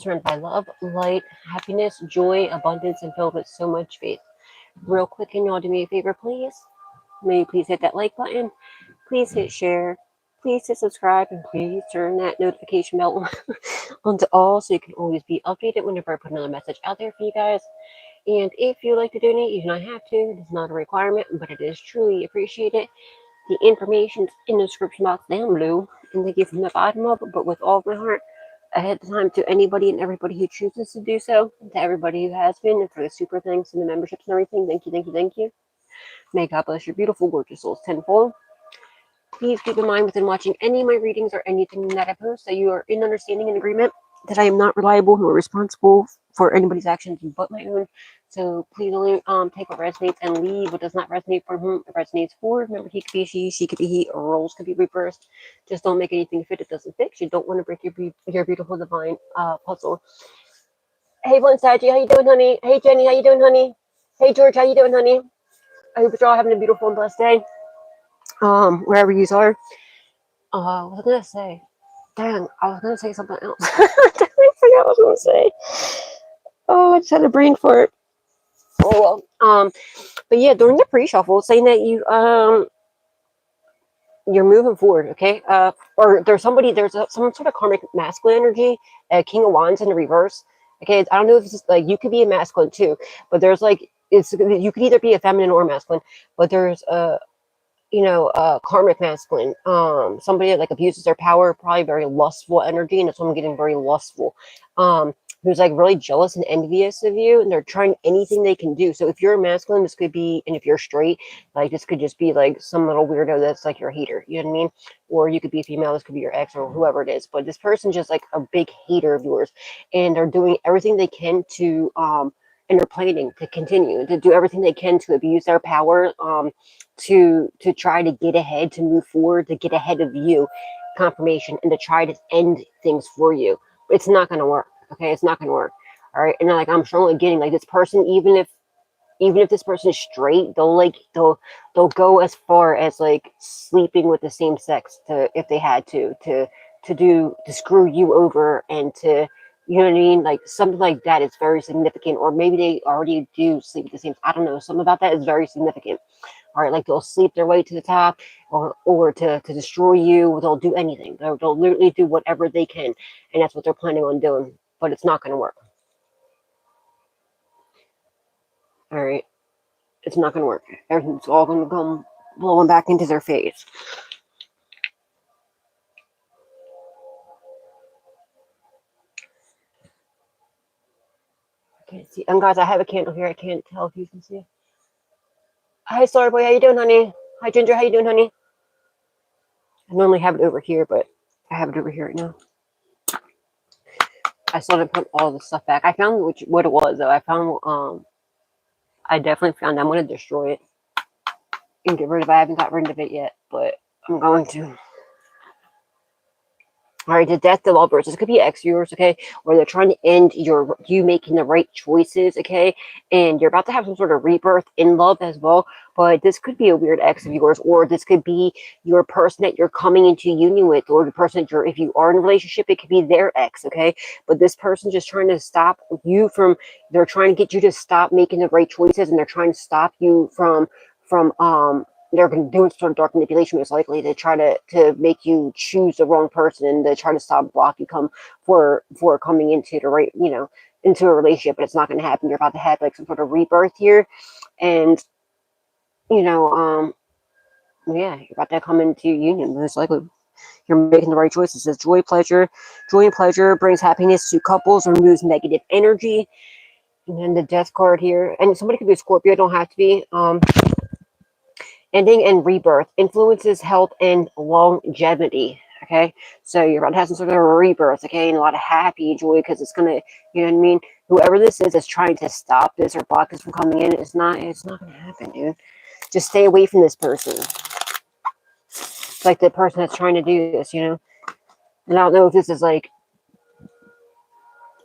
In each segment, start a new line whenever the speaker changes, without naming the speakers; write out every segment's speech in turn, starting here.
surrounded by love, light, happiness, joy, abundance, and filled with so much faith. Real quick, can y'all do me a favor, please? May you please hit that like button, please hit share, please hit subscribe, and please turn that notification bell onto all so you can always be updated whenever I put another message out there for you guys. And if you like to donate, you do not have to. It is not a requirement, but it is truly appreciated. The information's in the description box down below, and thank you from the bottom up, but with all of my heart, ahead of time to anybody and everybody who chooses to do so, to everybody who has been, and for the super thanks and the memberships and everything. Thank you, thank you, thank you. May God bless your beautiful, gorgeous souls tenfold. Please keep in mind within watching any of my readings or anything that I post that you are in understanding and agreement that I am not reliable nor responsible for anybody's actions but my own. So please only take what resonates and leave what does not resonate for whom it resonates for. Remember, he could be she could be he, or roles could be reversed. Just don't make anything fit it doesn't fix. You don't want to break your beautiful divine puzzle. Hey, Blinsaji, how you doing, honey? Hey, Jenny, how you doing, honey? Hey, George, how you doing, honey? I hope you're all having a beautiful and blessed day. Wherever you are. What was I gonna say? Dang, I was gonna say something else. I forgot what I was gonna say. Oh, I just had a brain fart. Oh well. But yeah, during the pre-shuffle, saying that you're moving forward, okay? Or there's some sort of karmic masculine energy, King of Wands in the reverse. Okay, I don't know if it's like you could be a masculine too, but there's like you could either be a feminine or masculine, but there's karmic masculine, somebody that like abuses their power, probably very lustful energy, and it's someone getting very lustful, who's like really jealous and envious of you, and they're trying anything they can do. So if you're a masculine, this could be, and if you're straight, like this could just be like some little weirdo that's like your hater, you know what I mean? Or you could be female, this could be your ex or whoever it is, but this person's just like a big hater of yours, and they're doing everything they can to and they're planning to continue to do everything they can to abuse their power, to try to get ahead, to move forward, to get ahead of you, confirmation, and to try to end things for you. It's not going to work. Okay, it's not going to work. All right, and like I'm strongly getting like this person, even if this person is straight, they'll go as far as like sleeping with the same sex to, if they had to screw you over, and to, you know what I mean, like something like that is very significant. Or maybe they already do sleep with the same, I don't know, something about that is very significant. All right, like they'll sleep their way to the top, or to destroy you. They'll do anything. They'll literally do whatever they can, and that's what they're planning on doing. But it's not going to work. All right, it's not going to work. Everything's all going to come blowing back into their face. I can't see. And guys, I have a candle here. I can't tell if you can see. Hi, Starboy. How you doing, honey? Hi, Ginger. How you doing, honey? I normally have it over here, but I have it over here right now. I still didn't put all the stuff back. I found what it was, though. I definitely found I'm going to destroy it and get rid of it. I haven't got rid of it yet, but I'm going to. All right, the death of lovers. This could be ex yours, okay? Or they're trying to end you making the right choices, okay? And you're about to have some sort of rebirth in love as well. But this could be a weird ex of yours, or this could be your person that you're coming into union with, or the person that if you are in a relationship, it could be their ex, okay? But this person just trying to stop you from. They're trying to get you to stop making the right choices, and they're trying to stop you from they're going to do sort of dark manipulation, most likely, to try to make you choose the wrong person, and to try to stop, block you for coming into the right, into a relationship. But it's not going to happen. You're about to have like some sort of rebirth here, and yeah, you're about to come into union. Most likely, you're making the right choices. It says joy and pleasure brings happiness to couples, removes negative energy, and then the death card here. And somebody could be a Scorpio, don't have to be. Ending and rebirth influences health and longevity. Okay, so you're about to have some sort of a rebirth, okay, and a lot of happy joy, because it's gonna, you know what I mean. Whoever this is trying to stop this or block this from coming in. It's not gonna happen, dude. Just stay away from this person. It's like the person that's trying to do this, And I don't know if this is like,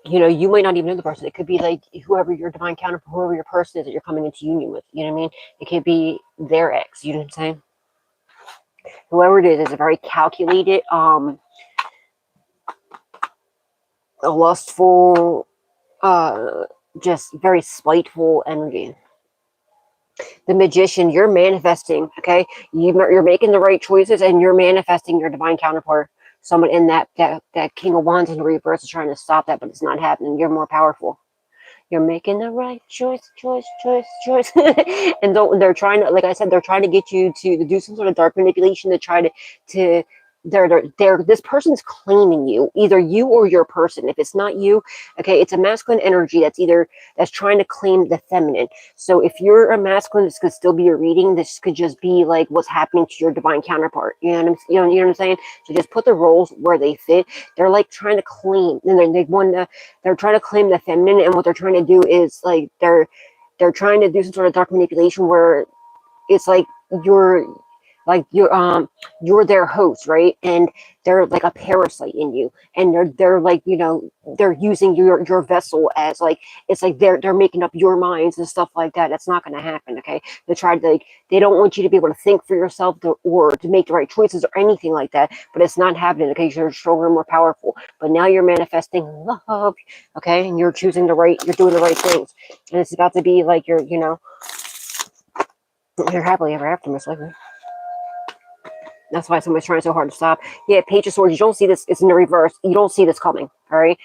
you might not even know the person. It could be like whoever your divine counterpart, whoever your person is that you're coming into union with. You know what I mean? It could be their ex. You know what I'm saying? Whoever it is a very calculated, a lustful, just very spiteful energy. The Magician, you're manifesting, okay? You're making the right choices and you're manifesting your divine counterpart. Someone in that King of Wands in the reverse is trying to stop that, but it's not happening. You're more powerful. You're making the right choice. And they're trying to, like I said, they're trying to get you to do some sort of dark manipulation to try to this person's claiming you, either you or your person. If it's not you, okay, it's a masculine energy that's trying to claim the feminine. So if you're a masculine, this could still be a reading. This could just be like what's happening to your divine counterpart. You know what I'm saying? So just put the roles where they fit. They're like trying to claim, and they're trying to claim the feminine, and what they're trying to do is like they're trying to do some sort of dark manipulation where it's you're like you're their host, right? And they're like a parasite in you, and they're like, they're using your vessel as like, it's like they're making up your minds and stuff like that. That's not going to happen, okay? They don't want you to be able to think for yourself or to make the right choices or anything like that, but it's not happening, okay? You're stronger and more powerful, but now you're manifesting love, okay? And you're doing the right things, and it's about to be like you're happily ever after, most likely. That's why somebody's trying so hard to stop. Yeah, Page of Swords, you don't see this. It's in the reverse. You don't see this coming, all right?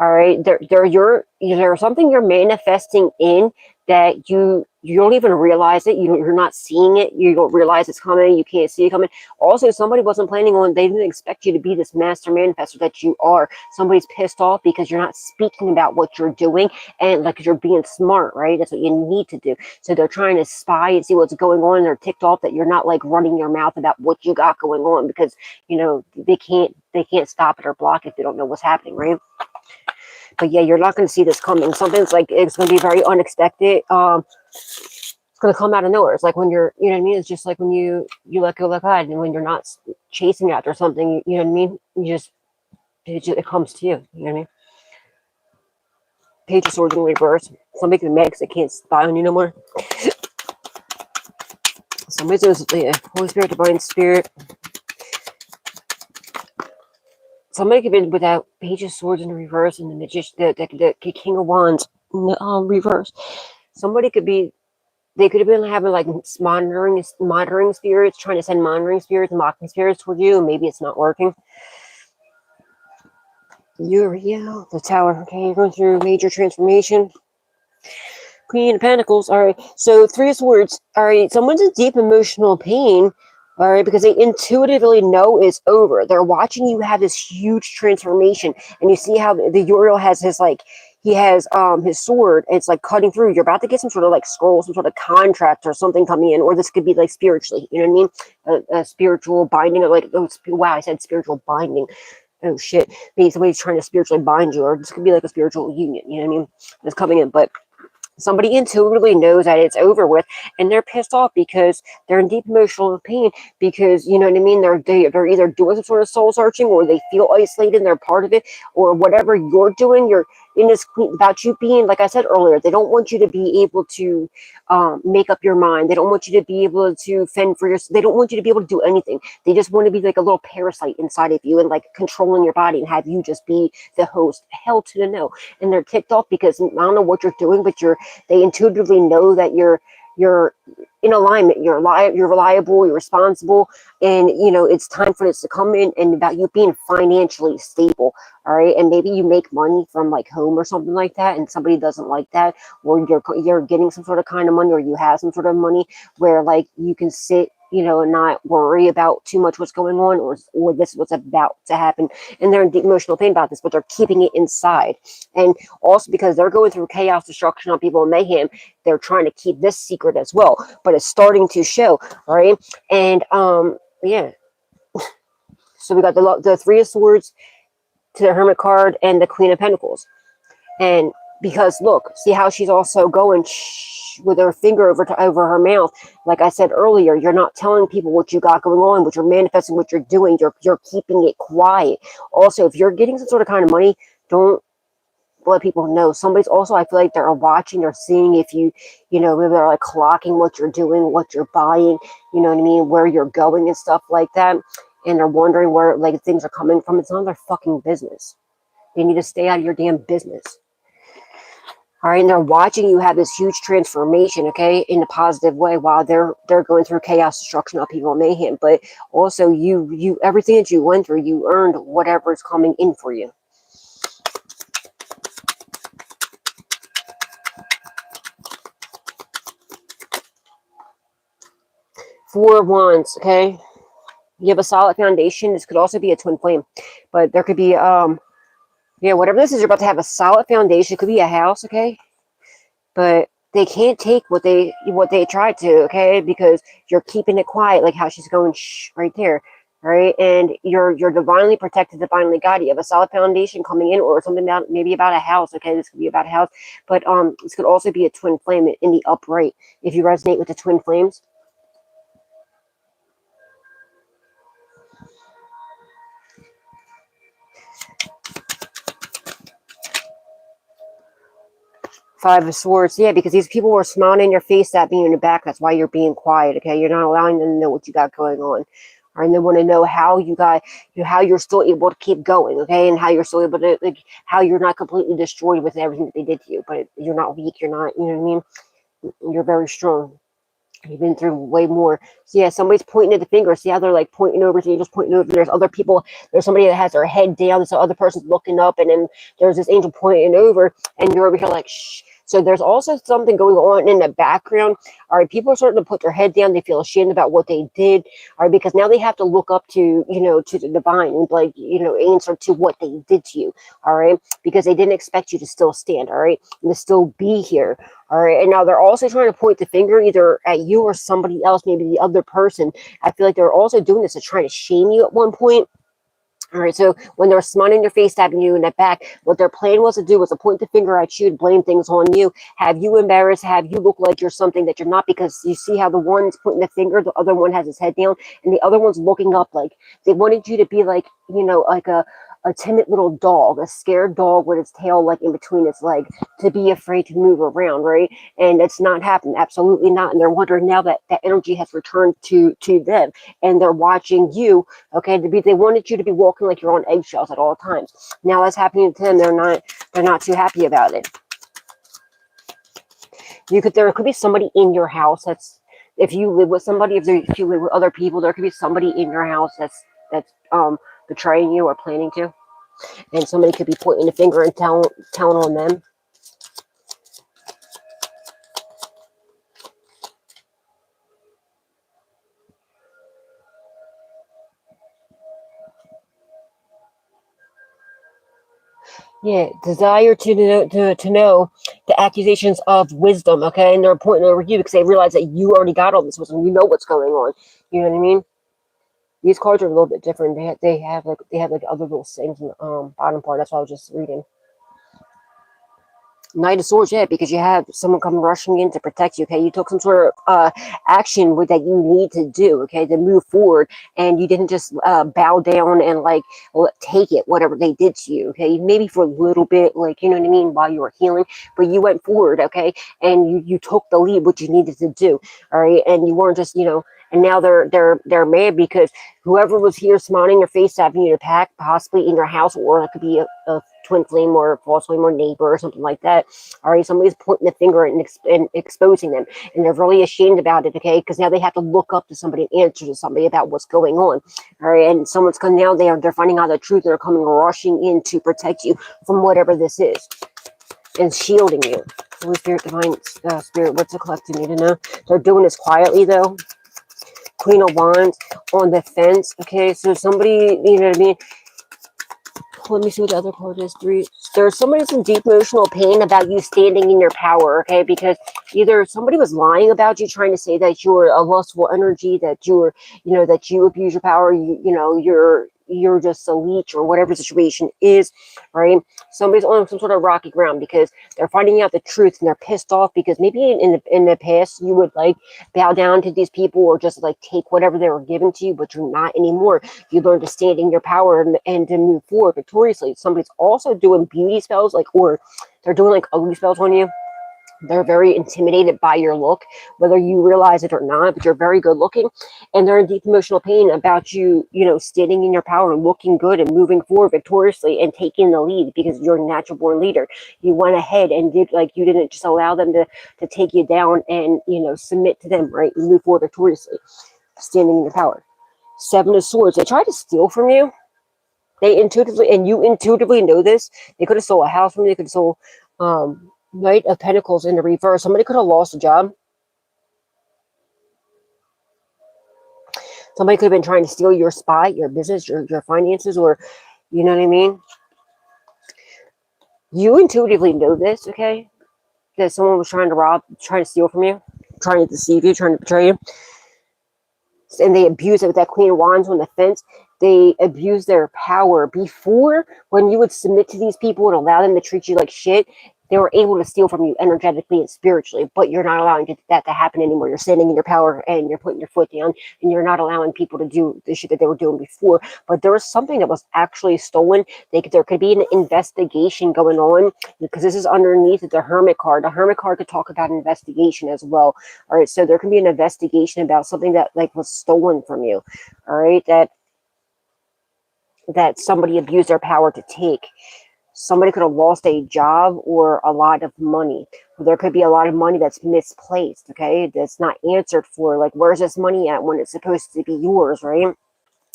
All right, there's something you're manifesting in that you don't even realize it. You're not seeing it. You don't realize it's coming. You can't see it coming. Also, somebody wasn't planning on. They didn't expect you to be this master manifestor that you are. Somebody's pissed off because you're not speaking about what you're doing, and like you're being smart, right? That's what you need to do. So they're trying to spy and see what's going on. And they're ticked off that you're not like running your mouth about what you got going on, because they can't stop it or block it if they don't know what's happening, right? But yeah, you're not going to see this coming. Something's like, it's going to be very unexpected. It's going to come out of nowhere. It's like when you know what I mean? It's just like when you let go, let God, and when you're not chasing after something, you know what I mean? It comes to you. You know what I mean? Page of Swords in reverse. Somebody can make because they can't spy on you no more. Somebody's doing Holy Spirit, Divine Spirit. Somebody could be without Page of Swords in reverse and the Magician, the King of Wands in the reverse. Somebody could be. They could have been having like monitoring spirits, trying to send monitoring spirits, mocking spirits toward you, and maybe it's not working. Uriel, the Tower. Okay, you're going through major transformation. Queen of Pentacles. All right. So 3 of Swords. All right. Someone's in deep emotional pain. All right, because they intuitively know it's over. They're watching you have this huge transformation, and you see how the Uriel has his he has his sword. It's like cutting through. You're about to get some sort of like scroll, some sort of contract or something coming in, or this could be like spiritually. You know what I mean? A spiritual binding, or like, oh, wow, I said spiritual binding. Oh shit, maybe somebody's trying to spiritually bind you, or this could be like a spiritual union. You know what I mean? That's coming in, but somebody intuitively knows that it's over with, and they're pissed off because they're in deep emotional pain, because you know what I mean, they're either doing some sort of soul searching, or they feel isolated and they're part of it, or whatever you're doing. You're in this about you being, like I said earlier, they don't want you to be able to make up your mind. They don't want you to be able to fend for yourself. They don't want you to be able to do anything. They just want to be like a little parasite inside of you and like controlling your body and have you just be the host. Hell to the no. And they're ticked off because I don't know what you're doing, but they intuitively know that you're in alignment, you're reliable, you're responsible, and it's time for this to come in, and about you being financially stable. All right, and maybe you make money from like home or something like that, and somebody doesn't like that, or you're getting some sort of kind of money, or you have some sort of money where like you can sit and not worry about too much what's going on, or this is what's about to happen, and they're in deep emotional pain about this, but they're keeping it inside. And also because they're going through chaos, destruction on people, and mayhem, they're trying to keep this secret as well, but it's starting to show, right? And yeah, so we got the 3 of Swords to the Hermit card and the Queen of Pentacles. And because look, see how she's also going with her finger over her mouth. Like I said earlier, you're not telling people what you got going on, what you're manifesting, what you're doing. You're keeping it quiet. Also, if you're getting some sort of kind of money, don't let people know. Somebody's also, I feel like they're watching or seeing if maybe they're like clocking what you're doing, what you're buying, you know what I mean, where you're going and stuff like that. And they're wondering where like things are coming from. It's none of their fucking business. They need to stay out of your damn business. All right, and they're watching you have this huge transformation, okay, in a positive way, while they're going through chaos, destruction, upheaval, mayhem. But also, you everything that you went through, you earned whatever is coming in for you. Four of Wands, okay. You have a solid foundation. This could also be a twin flame, but there could be yeah, whatever this is, you're about to have a solid foundation. It could be a house, okay, but they can't take what they tried to, okay, because you're keeping it quiet, like how she's going shh right there, right? And you're divinely protected, divinely guided. You have a solid foundation coming in, or something about maybe about a house, okay. This could be about a house, but this could also be a twin flame in the upright. If you resonate with the twin flames. Five of Swords, yeah, because these people were smiling in your face, that being in your back. That's why you're being quiet, okay? You're not allowing them to know what you got going on. All right, and they want to know how how you're still able to keep going, okay? And how you're still able to, like, how you're not completely destroyed with everything that they did to you. But you're not weak, you're not, you know what I mean? You're very strong. You've been through way more. So yeah, somebody's pointing at the finger. See how they're like pointing over, so you're just pointing over. There's other people. There's somebody that has their head down, so other person's looking up, and then there's this angel pointing over, and you're over here like shh. So there's also something going on in the background. All right, people are starting to put their head down. They feel ashamed about what they did. All right, because now they have to look up to, to the divine and, like, answer to what they did to you. All right, because they didn't expect you to still stand. All right, and to still be here. All right, and now they're also trying to point the finger either at you or somebody else, maybe the other person. I feel like they're also doing this to try to shame you at one point. All right, so when they're smiling in your face, stabbing you in the back, what their plan was to do was to point the finger at you, to blame things on you, have you embarrassed, have you look like you're something that you're not, because you see how the one's pointing the finger, the other one has his head down, and the other one's looking up, like they wanted you to be like, like a timid little dog, a scared dog with its tail like in between its legs, to be afraid to move around, right? And it's not happening, absolutely not. And they're wondering now that that energy has returned to them, and they're watching you, okay, they wanted you to be walking like you're on eggshells at all times. Now that's happening to them. They're not too happy about it. There could be somebody in your house that's, if you live with somebody, if you live with other people, there could be somebody in your house that's betraying you or planning to, and somebody could be pointing the finger and telling on them. Yeah, desire to know the accusations of wisdom, okay, and they're pointing over you because they realize that you already got all this wisdom. You know what's going on. You know what I mean? These cards are a little bit different. They have like other little things in the bottom part. That's what I was just reading. Knight of Swords, yeah, because you have someone coming rushing in to protect you, okay? You took some sort of action that you need to do, okay, to move forward, and you didn't just bow down and, like, take it, whatever they did to you, okay? Maybe for a little bit, like, you know what I mean, while you were healing, but you went forward, okay? And you took the lead, what you needed to do, all right? And you weren't just, and now they're mad because whoever was here smiling your face, having you to pack, possibly in your house, or it could be a twin flame or a false flame or neighbor or something like that. All right, somebody's pointing the finger and exposing them, and they're really ashamed about it, okay? Because now they have to look up to somebody and answer to somebody about what's going on. All right, and someone's coming now. They're finding out the truth. And they're coming rushing in to protect you from whatever this is and shielding you. Holy Spirit, Divine Spirit, what's the collective need to know? They're doing this quietly though. Queen of Wands on the fence. Okay, so somebody, you know what I mean? Let me see what the other card is. There's somebody who's in deep emotional pain about you standing in your power, okay? Because either somebody was lying about you, trying to say that you were a lustful energy, that you were, that you abuse your power, you're just a leech or whatever the situation is, right? Somebody's on some sort of rocky ground because they're finding out the truth and they're pissed off because maybe in the past you would like bow down to these people or just like take whatever they were given to you, but you're not anymore. You learn to stand in your power and to move forward victoriously. Somebody's also doing beauty spells, or they're doing like ugly spells on you. They're very intimidated by your look, whether you realize it or not, but you're very good looking. And they're in deep emotional pain about you, standing in your power, looking good and moving forward victoriously and taking the lead because you're a natural born leader. You went ahead and did, like, you didn't just allow them to take you down and, submit to them, right? You move forward victoriously, standing in your power. 7 of Swords. They tried to steal from you. They intuitively, and you intuitively know this. They could have stole a house from you. They could have stole, Knight of Pentacles in the reverse. Somebody could have lost a job. Somebody could have been trying to steal your spot, your business, your finances, or, you know what I mean? You intuitively know this, okay? That someone was trying to steal from you, trying to deceive you, trying to betray you. And they abuse it with that Queen of Wands on the fence. They abuse their power. Before, when you would submit to these people and allow them to treat you like shit, they were able to steal from you energetically and spiritually, but you're not allowing that to happen anymore. You're standing in your power and you're putting your foot down, and you're not allowing people to do the shit that they were doing before. But there was something that was actually stolen. There could be an investigation going on, because this is underneath the Hermit card. The Hermit card could talk about investigation as well. All right, so there can be an investigation about something that, like, was stolen from you. All right, that somebody abused their power to take. Somebody could have lost a job or a lot of money. There could be a lot of money that's misplaced, okay? That's not answered for. Like, where's this money at when it's supposed to be yours, right?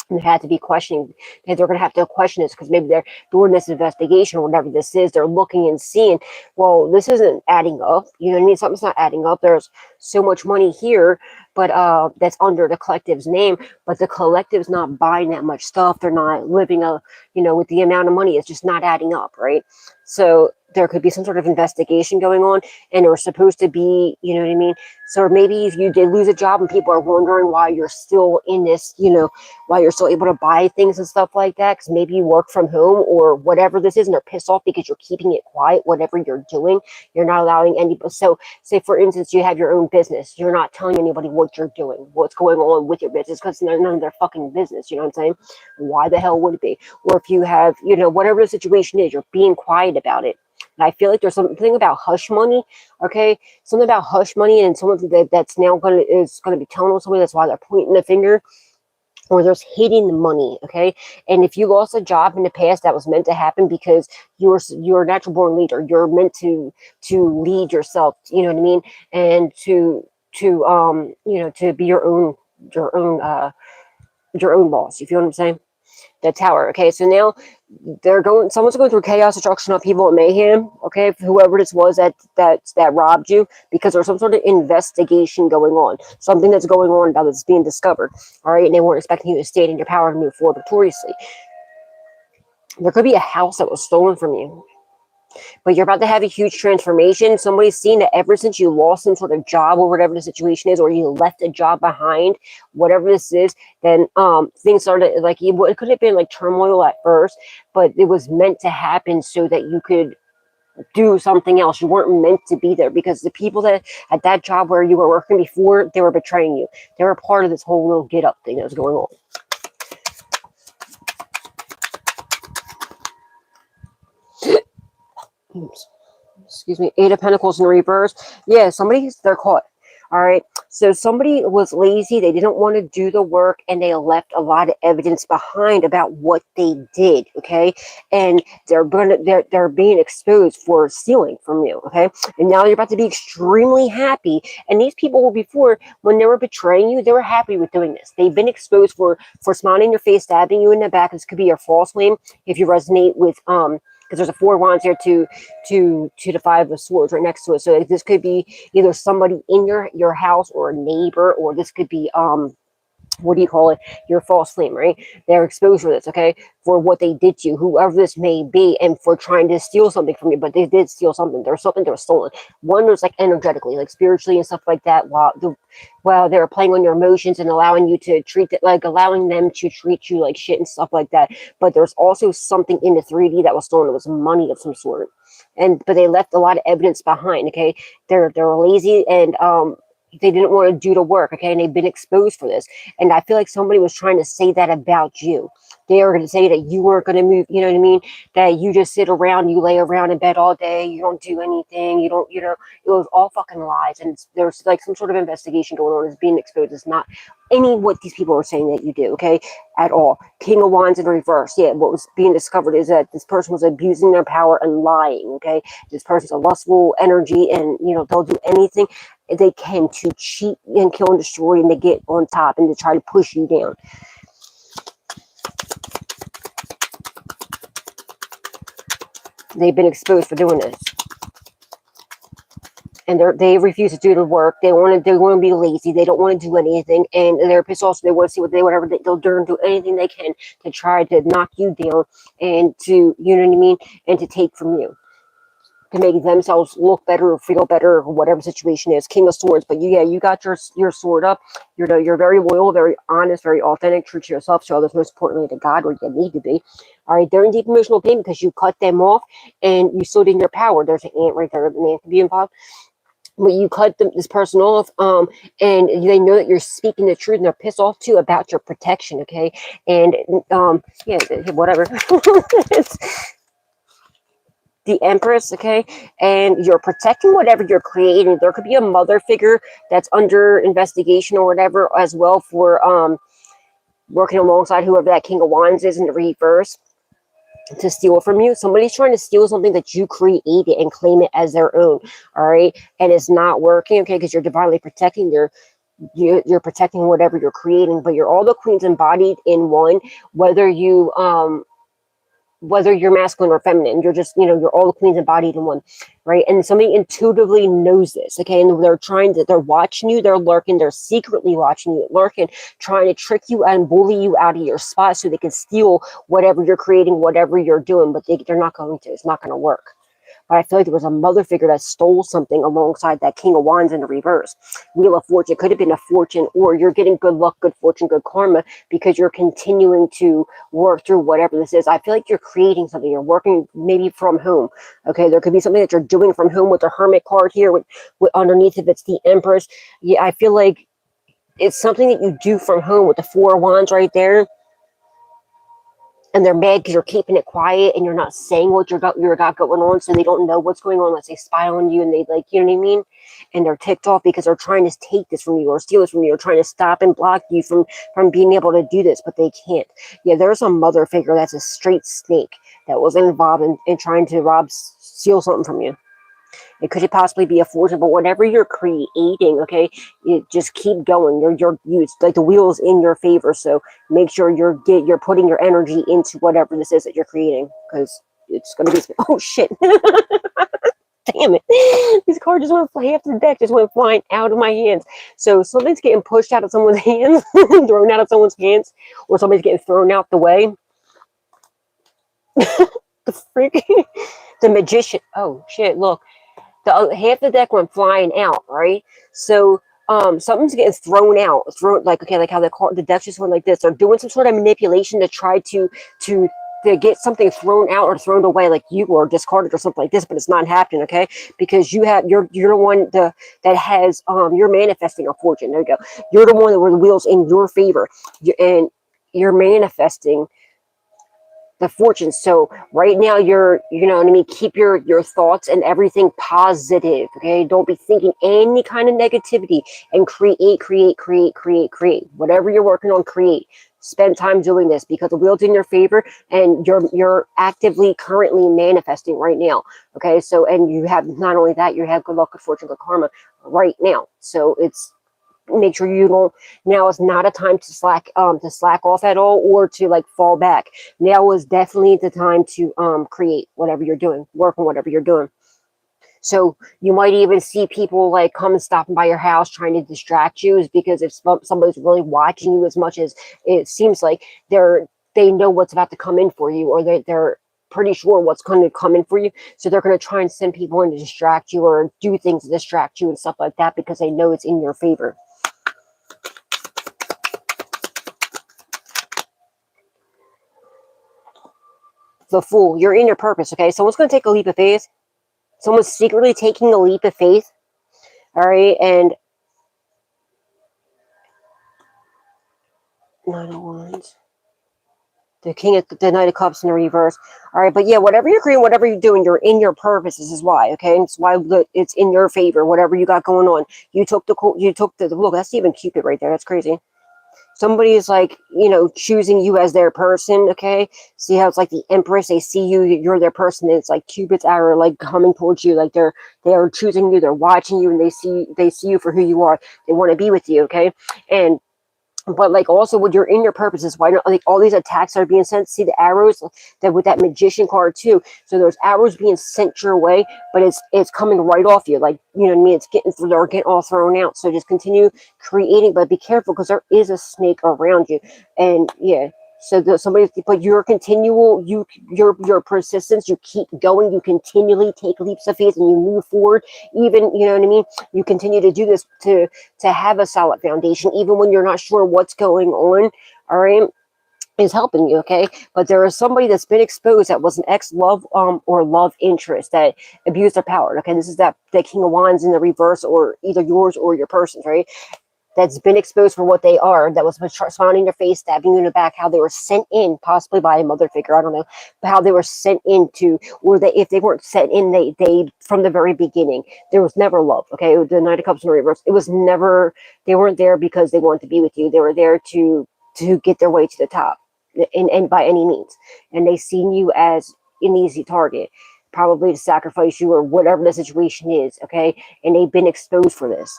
And they had to be questioning. They're going to have to question this because maybe they're doing this investigation or whatever this is. They're looking and seeing, well, this isn't adding up. You know what I mean? Something's not adding up. There's so much money here, but that's under the collective's name. But the collective's not buying that much stuff. They're not living with the amount of money. It's just not adding up, right? So there could be some sort of investigation going on, and there was supposed to be, you know what I mean? So maybe if you did lose a job and people are wondering why you're still in this, why you're still able to buy things and stuff like that, because maybe you work from home or whatever this is, and they're pissed off because you're keeping it quiet, whatever you're doing. You're not allowing anybody. So say, for instance, you have your own business. You're not telling anybody what you're doing, what's going on with your business, because they're none of their fucking business. You know what I'm saying? Why the hell would it be? Or if you have, whatever the situation is, you're being quiet about it. And I feel like there's something about hush money, okay? Something about hush money, and someone that's now is gonna be telling somebody. That's why they're pointing the finger, or there's hiding the money, okay? And if you lost a job in the past, that was meant to happen because you're a natural born leader. You're meant to lead yourself. You know what I mean? And to be your own boss. You feel what I'm saying? The Tower. Okay, so now someone's going through chaos, destruction, upheaval, and mayhem. Okay, whoever this was that robbed you, because there's some sort of investigation going on, something that's going on about that's being discovered. All right, and they weren't expecting you to stand in your power to move forward victoriously. There could be a house that was stolen from you, but you're about to have a huge transformation. Somebody's seen that ever since you lost some sort of job or whatever the situation is, or you left a job behind, whatever this is, then things started, like, it could have been like turmoil at first, but it was meant to happen so that you could do something else. You weren't meant to be there, because the people that at that job where you were working before, they were betraying you. They were part of this whole little get up thing that was going on. Oops. Excuse me. 8 of Pentacles in reverse. Yeah, they're caught. All right. So somebody was lazy. They didn't want to do the work, and they left a lot of evidence behind about what they did. Okay. And they're being exposed for stealing from you. Okay. And now you're about to be extremely happy. And these people were, before, when they were betraying you, they were happy with doing this. They've been exposed for smiling in your face, stabbing you in the back. This could be your false flame if you resonate with because there's a 4 of Wands here to the 5 of Swords right next to it. So this could be either somebody in your house, or a neighbor, or this could be what do you call it? Your false flame, right? They're exposed for this, okay? For what they did to you, whoever this may be, and for trying to steal something from you. But they did steal something. There was something that was stolen. One was like energetically, like spiritually and stuff like that, while they were playing on your emotions and allowing you to allowing them to treat you like shit and stuff like that. But there's also something in the 3D that was stolen. It was money of some sort. But they left a lot of evidence behind, okay? They're lazy, and they didn't want to do the work, okay, and they've been exposed for this. And I feel like somebody was trying to say that about you. They were going to say that you weren't going to move, you know what I mean, that you just sit around, you lay around in bed all day, you don't do anything, you don't, you know, it was all fucking lies. And there's like some sort of investigation going on. It's being exposed. It's not any what these people are saying that you do, okay, at all. King of Wands in reverse. Yeah, what was being discovered is that this person was abusing their power and lying, okay. This person's a lustful energy, and you know, they'll do anything they can to cheat and kill and destroy, and to get on top and to try to push you down. They've been exposed for doing this, and they refuse to do the work. They want to be lazy. They don't want to do anything, and they're pissed off. So they want to see what they'll do anything they can to try to knock you down and to, you know what I mean, and to take from you, to make themselves look better or feel better or whatever the situation is. King of Swords. But you got your sword up. You're very loyal, very honest, very authentic, true to yourself, to others, most importantly to God, where you need to be. All right, they're in deep emotional pain because you cut them off and you stood in your power. There's an ant right there. The man can be involved. But you cut this person off, and they know that you're speaking the truth, and they're pissed off too about your protection, okay? And yeah, whatever. It's the Empress, okay? And you're protecting whatever you're creating. There could be a mother figure that's under investigation or whatever as well for working alongside whoever that King of Wands is in the reverse, to steal from you. Somebody's trying to steal something that you created and claim it as their own, all right? And it's not working, okay, because you're divinely protecting you're protecting whatever you're creating, but you're all the queens embodied in one, whether you're masculine or feminine. You're just, you're all the queens embodied in one, right? And somebody intuitively knows this, okay? And they're watching you, they're lurking, they're secretly watching you, lurking, trying to trick you and bully you out of your spot so they can steal whatever you're creating, whatever you're doing, but they're not going to. It's not going to work. But I feel like there was a mother figure that stole something alongside that King of Wands in the reverse. Wheel of Fortune. It could have been a fortune, or you're getting good luck, good fortune, good karma, because you're continuing to work through whatever this is. I feel like you're creating something. You're working maybe from home. Okay, there could be something that you're doing from home with the Hermit card here, with underneath if it's the Empress. Yeah, I feel like it's something that you do from home with the Four of Wands right there. And they're mad because you're keeping it quiet and you're not saying what you got going on, so they don't know what's going on unless they spy on you, and they, like, you know what I mean? And they're ticked off because they're trying to take this from you or steal this from you, or trying to stop and block you from being able to do this, but they can't. Yeah, there's a mother figure that's a straight snake that was involved in trying to steal something from you. It could possibly be a fortune, but whatever you're creating, okay, you just keep going. It's like the wheel's in your favor. So make sure you're putting your energy into whatever this is that you're creating, because it's gonna be. Oh shit! Damn it! These cards just went half the deck just went flying out of my hands. So something's getting pushed out of someone's hands, thrown out of someone's hands, or somebody's getting thrown out the way. The freak, the Magician. Oh shit! Look. Half the deck went flying out, right? So something's getting thrown out. Like how the deck just went like this. They're doing some sort of manipulation to try to get something thrown out or thrown away, like you were discarded or something like this, but it's not happening, okay? Because you're the one that has you're manifesting a fortune. There you go. You're the one where the wheel's in your favor, and you're manifesting the fortune. So right now you know what I mean, keep your thoughts and everything positive, okay? Don't be thinking any kind of negativity, and create whatever you're working on. Create, spend time doing this, because the wheel's in your favor and you're actively currently manifesting right now, okay? So, and you have, not only that, you have good luck, good fortune, good karma right now. So it's, make sure you don't, now is not a time to slack off at all, or to like fall back. Now is definitely the time to create whatever you're doing, work on whatever you're doing. So you might even see people like come and stopping by your house trying to distract you, is because if somebody's really watching you as much as it seems like, they know what's about to come in for you, or they're pretty sure what's going to come in for you. So they're going to try and send people in to distract you, or do things to distract you and stuff like that, because they know it's in your favor. The Fool. You're in your purpose, okay? Someone's going to take a leap of faith. Someone's secretly taking a leap of faith, all right? And Knight of Wands. The Knight of Cups in the reverse. All right, but yeah, whatever you're creating, whatever you're doing, you're in your purpose. This is why, okay? And it's why it's in your favor. Whatever you got going on, you took the look. That's even Cupid right there. That's crazy. Somebody is like, you know, choosing you as their person, okay? See how it's like the Empress, they see you, you're their person. It's like Cupid's arrow, like coming towards you, like they are choosing you, they're watching you, and they see you for who you are. They want to be with you, okay? And but like also when you're in your purposes, why not, like all these attacks are being sent, see the arrows that with that Magician card too, so there's arrows being sent your way, but it's coming right off you, like, you know what I mean, it's getting all thrown out. So just continue creating, but be careful because there is a snake around you. And yeah, so but your continual, your persistence, you keep going, you continually take leaps of faith and you move forward, even, you know what I mean, you continue to do this to have a solid foundation, even when you're not sure what's going on, all right, is helping you, okay? But there is somebody that's been exposed that was an ex-love or love interest that abused their power, okay? This is that King of Wands in the reverse, or either yours or your person's, right? That's been exposed for what they are, that was smiling in your face, stabbing you in the back, how they were sent in, possibly by a mother figure, I don't know, but how they were sent into, or if they weren't sent in, they from the very beginning, there was never love, okay? The Knight of Cups in reverse, it was never, they weren't there because they wanted to be with you, they were there to get their way to the top, and by any means, and they seen you as an easy target, probably to sacrifice you or whatever the situation is, okay? And they've been exposed for this.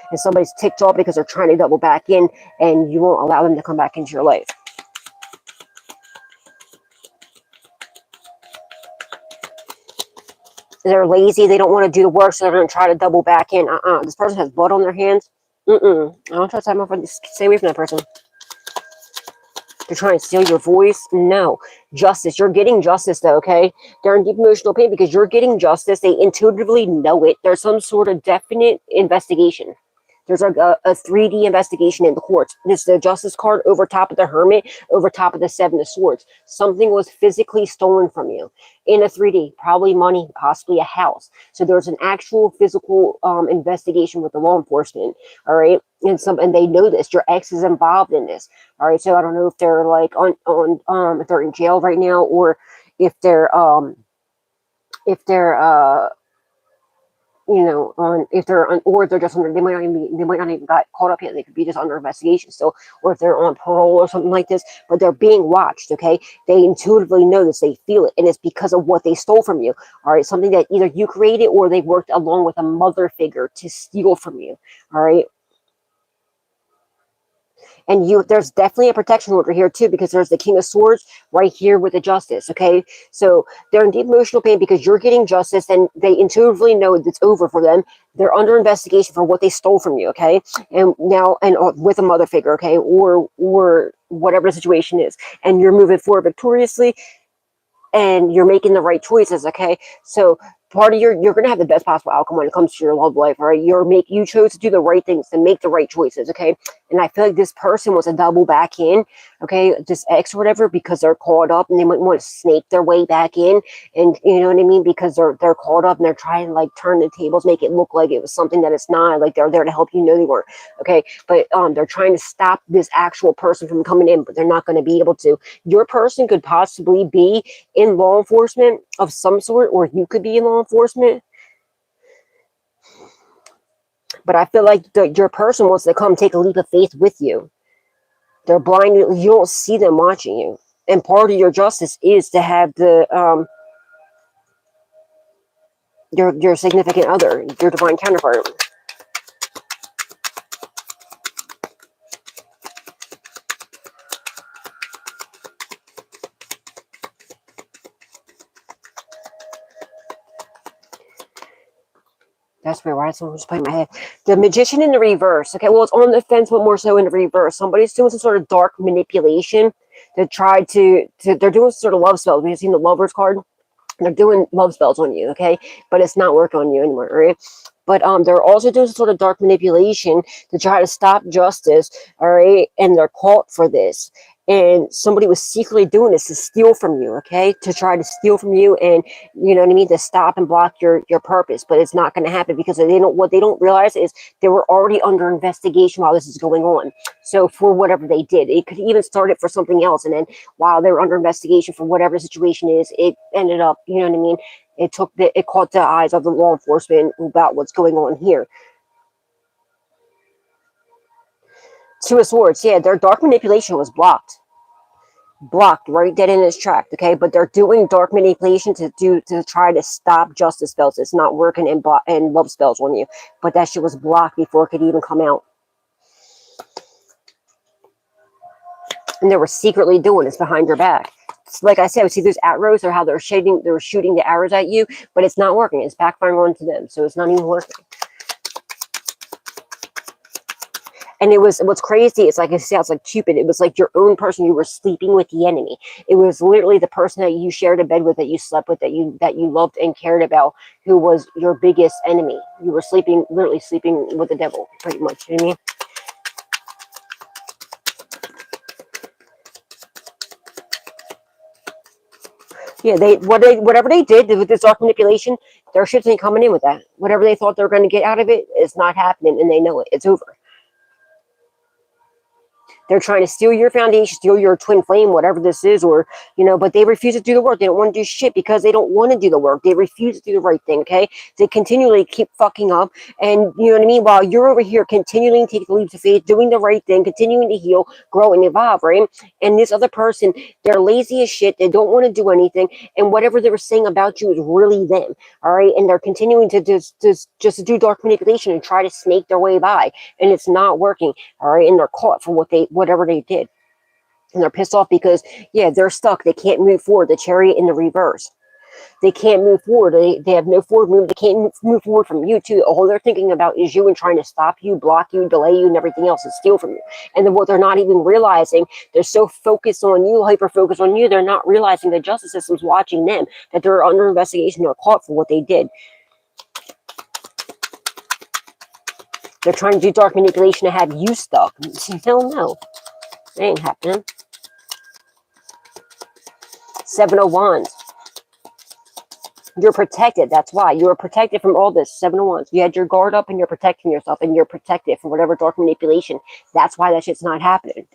And somebody's ticked off because they're trying to double back in and you won't allow them to come back into your life. They're lazy. They don't want to do the work, so they're going to try to double back in. This person has blood on their hands. I don't trust that motherfucker. Stay away from that person. They're trying to steal your voice. No. Justice. You're getting justice, though, okay? They're in deep emotional pain because you're getting justice. They intuitively know it. There's some sort of definite investigation. There's like a 3D investigation in the courts. There's the Justice card over top of the Hermit, over top of the Seven of Swords. Something was physically stolen from you in a 3D, probably money, possibly a house. So there's an actual physical investigation with the law enforcement, all right? And they know this. Your ex is involved in this, all right? So I don't know if they're like if they're in jail right now, or if they're you know, if they're on, or they're just under, they might not even got caught up yet. They could be just under investigation still, or if they're on parole or something like this. But they're being watched. Okay, they intuitively know this. They feel it, and it's because of what they stole from you. All right, something that either you created or they worked along with a mother figure to steal from you. All right. And there's definitely a protection order here too, because there's the King of Swords right here with the Justice, okay? So they're in deep emotional pain because you're getting justice, and they intuitively know it's over for them. They're under investigation for what they stole from you, okay? And now, and with a mother figure, okay? Or whatever the situation is. And you're moving forward victoriously, and you're making the right choices, okay? So part of you're going to have the best possible outcome when it comes to your love life, all right? You chose to do the right things and make the right choices, okay? And I feel like this person was a double back in, okay, this ex or whatever, because they're caught up and they might want to snake their way back in, and you know what I mean, because they're caught up and they're trying to like turn the tables, make it look like it was something that it's not, like they're there to help you, know they weren't, okay? But they're trying to stop this actual person from coming in, but they're not going to be able to. Your person could possibly be in law enforcement of some sort, or you could be in law enforcement. But I feel like your person wants to come take a leap of faith with you. They're blind. You don't see them watching you. And part of your justice is to have the your significant other, your divine counterpart. That's weird. Why did someone just play in my head? The Magician in the reverse. Okay, well, it's on the fence, but more so in the reverse. Somebody's doing some sort of dark manipulation to try to they're doing some sort of love spells. We've seen the Lovers card. They're doing love spells on you, okay? But it's not working on you anymore, right? But they're also doing some sort of dark manipulation to try to stop justice, all right? And they're caught for this. and somebody was secretly doing this to steal from you, okay, to try to steal from you, and you know what I mean, to stop and block your purpose. But it's not going to happen because they don't, what they don't realize is they were already under investigation while this is going on. So for whatever they did, it could even start it for something else, and then while they were under investigation for whatever the situation is, it ended up, you know what I mean, it caught the eyes of the law enforcement about what's going on here. Two of Swords, yeah, their dark manipulation was blocked right dead in its track, okay, but they're doing dark manipulation to try to stop justice spells. It's not working, and love spells on you, but that shit was blocked before it could even come out, and they were secretly doing this behind your back. Like I said, see those arrows, or how they're shooting the arrows at you, but it's not working. It's backfiring onto them, so it's not even working. And it was, what's crazy, it's like, it sounds like Cupid. It was like your own person. You were sleeping with the enemy. It was literally the person that you shared a bed with, that you slept with, that you loved and cared about, who was your biggest enemy. You were sleeping, literally sleeping with the devil, pretty much. You know what I mean? Yeah, whatever they did with this dark manipulation, their shit ain't coming in with that. Whatever they thought they were going to get out of it, it's not happening, and they know it. It's over. They're trying to steal your foundation, steal your twin flame, whatever this is, or, you know, but they refuse to do the work. They don't want to do shit because they don't want to do the work. They refuse to do the right thing, okay? They continually keep fucking up, and, you know what I mean, while you're over here continually taking the leaps of faith, doing the right thing, continuing to heal, grow, and evolve, right? And this other person, they're lazy as shit. They don't want to do anything, and whatever they were saying about you is really them, all right? And they're continuing to just do dark manipulation and try to snake their way by, and it's not working, all right? And they're caught for whatever they did, and they're pissed off because, yeah, they're stuck. They can't move forward. The Chariot in the reverse, they can't move forward. They have no forward move. They can't move forward from you too. All they're thinking about is you, and trying to stop you, block you, delay you, and everything else, and steal from you. And then what they're not even realizing, they're so focused on you, hyper focused on you, they're not realizing the justice system's watching them, that they're under investigation. They're caught for what they did. They're trying to do dark manipulation to have you stuck. Hell no. It ain't happening. Seven of Wands. You're protected. That's why. You're protected from all this. Seven of Wands. You had your guard up, and you're protecting yourself, and you're protected from whatever dark manipulation. That's why that shit's not happening.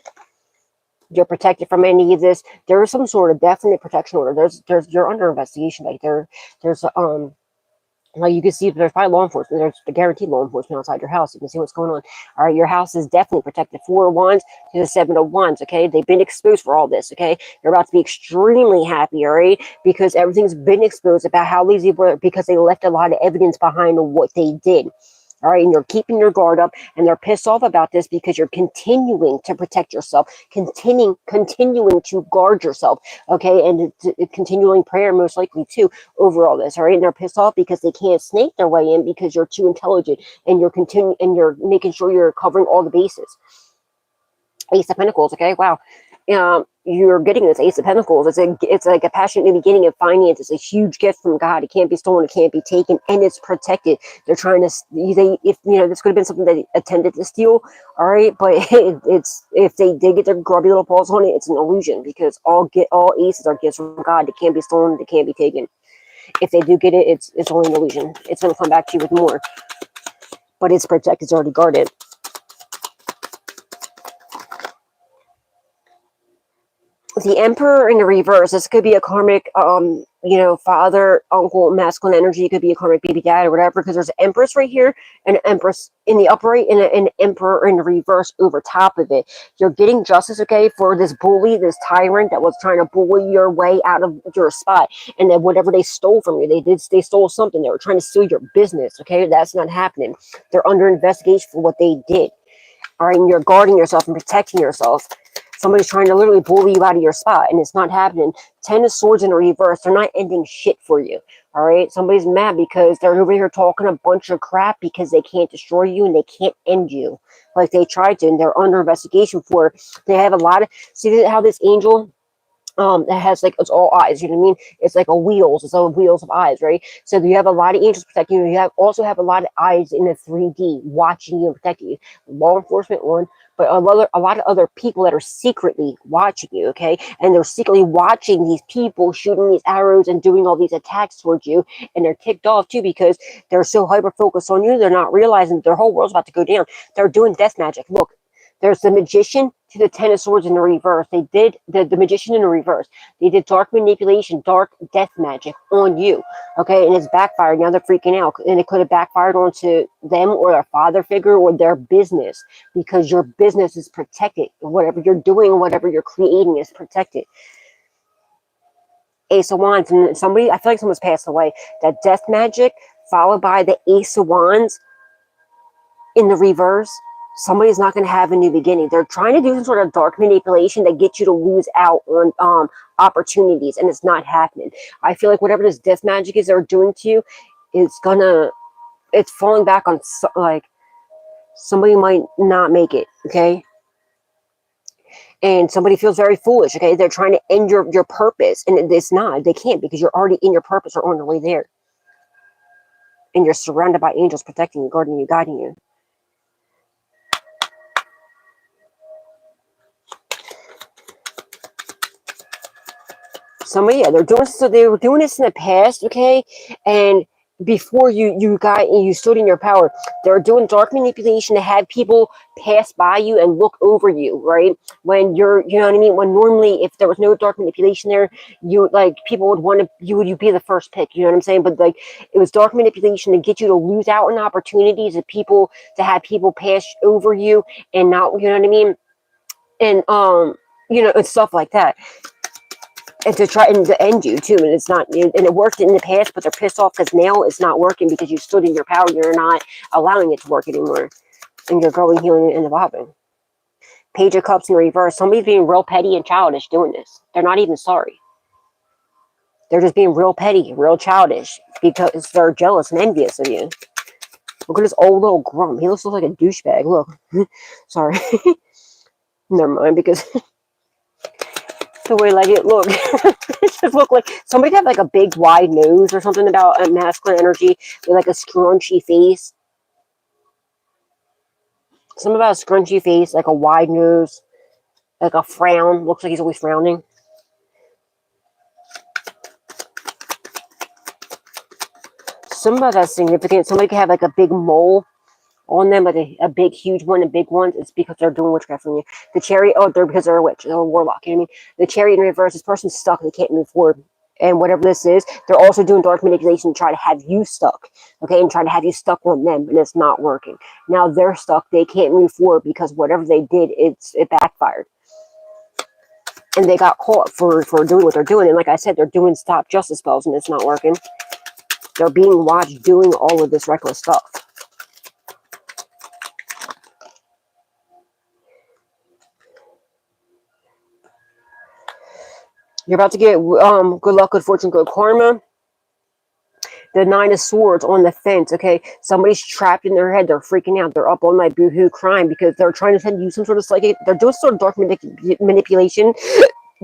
You're protected from any of this. There is some sort of definite protection order. You're under investigation. Like there's like you can see, there's probably law enforcement. There's the guaranteed law enforcement outside your house. You can see what's going on. All right, your house is definitely protected. Four of Wands to the Seven of Wands. Okay, they've been exposed for all this. Okay, you're about to be extremely happy. All right, because everything's been exposed about how lazy they were, because they left a lot of evidence behind what they did. All right, and you're keeping your guard up, and they're pissed off about this because you're continuing to protect yourself, continuing to guard yourself, okay, and continuing prayer most likely too over all this. All right, and they're pissed off because they can't snake their way in because you're too intelligent, and you're making sure you're covering all the bases. Ace of Pentacles, okay, wow. You're getting this Ace of Pentacles. It's like a passionate beginning of finance. It's a huge gift from God. It can't be stolen. It can't be taken, and it's protected. They're trying to, this could have been something that they attempted to steal. All right, but it's, if they did get their grubby little paws on it, it's an illusion, because all aces are gifts from God. They can't be stolen. They can't be taken. If they do get it, it's only an illusion. It's going to come back to you with more, but it's protected. It's already guarded. The Emperor in the reverse. This could be a karmic, father, uncle, masculine energy. It could be a karmic baby dad or whatever, because there's an Empress right here, and an Empress in the upright, and an Emperor in the reverse over top of it. You're getting justice, okay, for this bully, this tyrant that was trying to bully your way out of your spot, and then whatever they stole from you, they stole something. They were trying to steal your business, okay? That's not happening. They're under investigation for what they did. All right, and you're guarding yourself and protecting yourself. Somebody's trying to literally bully you out of your spot, and it's not happening. 10 of Swords in reverse. They're not ending shit for you. All right. Somebody's mad because they're over here talking a bunch of crap because they can't destroy you and they can't end you like they tried to, and they're under investigation for. They have a lot of, see how this angel that has, like, it's all eyes, you know what I mean? It's like a wheels, it's all wheels of eyes, right? So you have a lot of angels protecting you. You also have a lot of eyes in the 3D watching you and protecting you. Law enforcement, one, but a lot of other people that are secretly watching you, okay? And they're secretly watching these people shooting these arrows and doing all these attacks towards you, and they're ticked off too because they're so hyper focused on you. They're not realizing their whole world's about to go down. They're doing death magic. Look, there's the Magician to the Ten of Swords in the reverse. They did the Magician in the reverse. They did dark manipulation, dark death magic on you, okay? And it's backfired. Now they're freaking out, and it could have backfired onto them or their father figure or their business, because your business is protected. Whatever you're doing, whatever you're creating is protected. Ace of Wands, and somebody, I feel like someone's passed away. That death magic followed by the Ace of Wands in the reverse. Somebody's not going to have a new beginning. They're trying to do some sort of dark manipulation that gets you to lose out on opportunities, and it's not happening. I feel like whatever this death magic is they're doing to you, it's falling back on, like, somebody might not make it, okay? And somebody feels very foolish, okay? They're trying to end your purpose, and it's not. They can't, because you're already in your purpose or on the way there. And you're surrounded by angels protecting you, guarding you, guiding you. Somebody, yeah, they were doing this in the past, okay? And before you stood in your power, they're doing dark manipulation to have people pass by you and look over you, right? When you know what I mean? When normally, if there was no dark manipulation there, people would want to, you'd be the first pick, you know what I'm saying? But like, it was dark manipulation to get you to lose out on opportunities to have people pass over you and not, you know what I mean? And, and stuff like that. And to try and to end you too, and it's not, and it worked in the past, but they're pissed off because now it's not working because you stood in your power. You're not allowing it to work anymore, and you're growing, healing, and evolving. Page of Cups in reverse. Somebody's being real petty and childish doing this. They're not even sorry. They're just being real petty, real childish because they're jealous and envious of you. Look at this old little grump. He looks like a douchebag. Look, sorry. Never mind, because. The way like it look, it just look like somebody have like a big wide nose or something about a masculine energy with like a scrunchy face. Something about a scrunchy face, like a wide nose, like a frown. Looks like he's always frowning. Something about that's significant. Somebody could have like a big mole on them, like a big, huge one, and big ones. It's because they're doing witchcraft on you. The Chariot, they're because they're a witch, they're a warlock, you know what I mean? The Chariot in reverse, this person's stuck, they can't move forward. And whatever this is, they're also doing dark manipulation to try to have you stuck, okay? And try to have you stuck on them, and it's not working. Now they're stuck, they can't move forward because whatever they did, it backfired. And they got caught for doing what they're doing. And like I said, they're doing stop justice spells, and it's not working. They're being watched doing all of this reckless stuff. You're about to get good luck, good fortune, good karma. The Nine of Swords on the fence, okay? Somebody's trapped in their head. They're freaking out. They're up all night boohoo crying because they're trying to send you some sort of psychic. They're doing sort of dark manipulation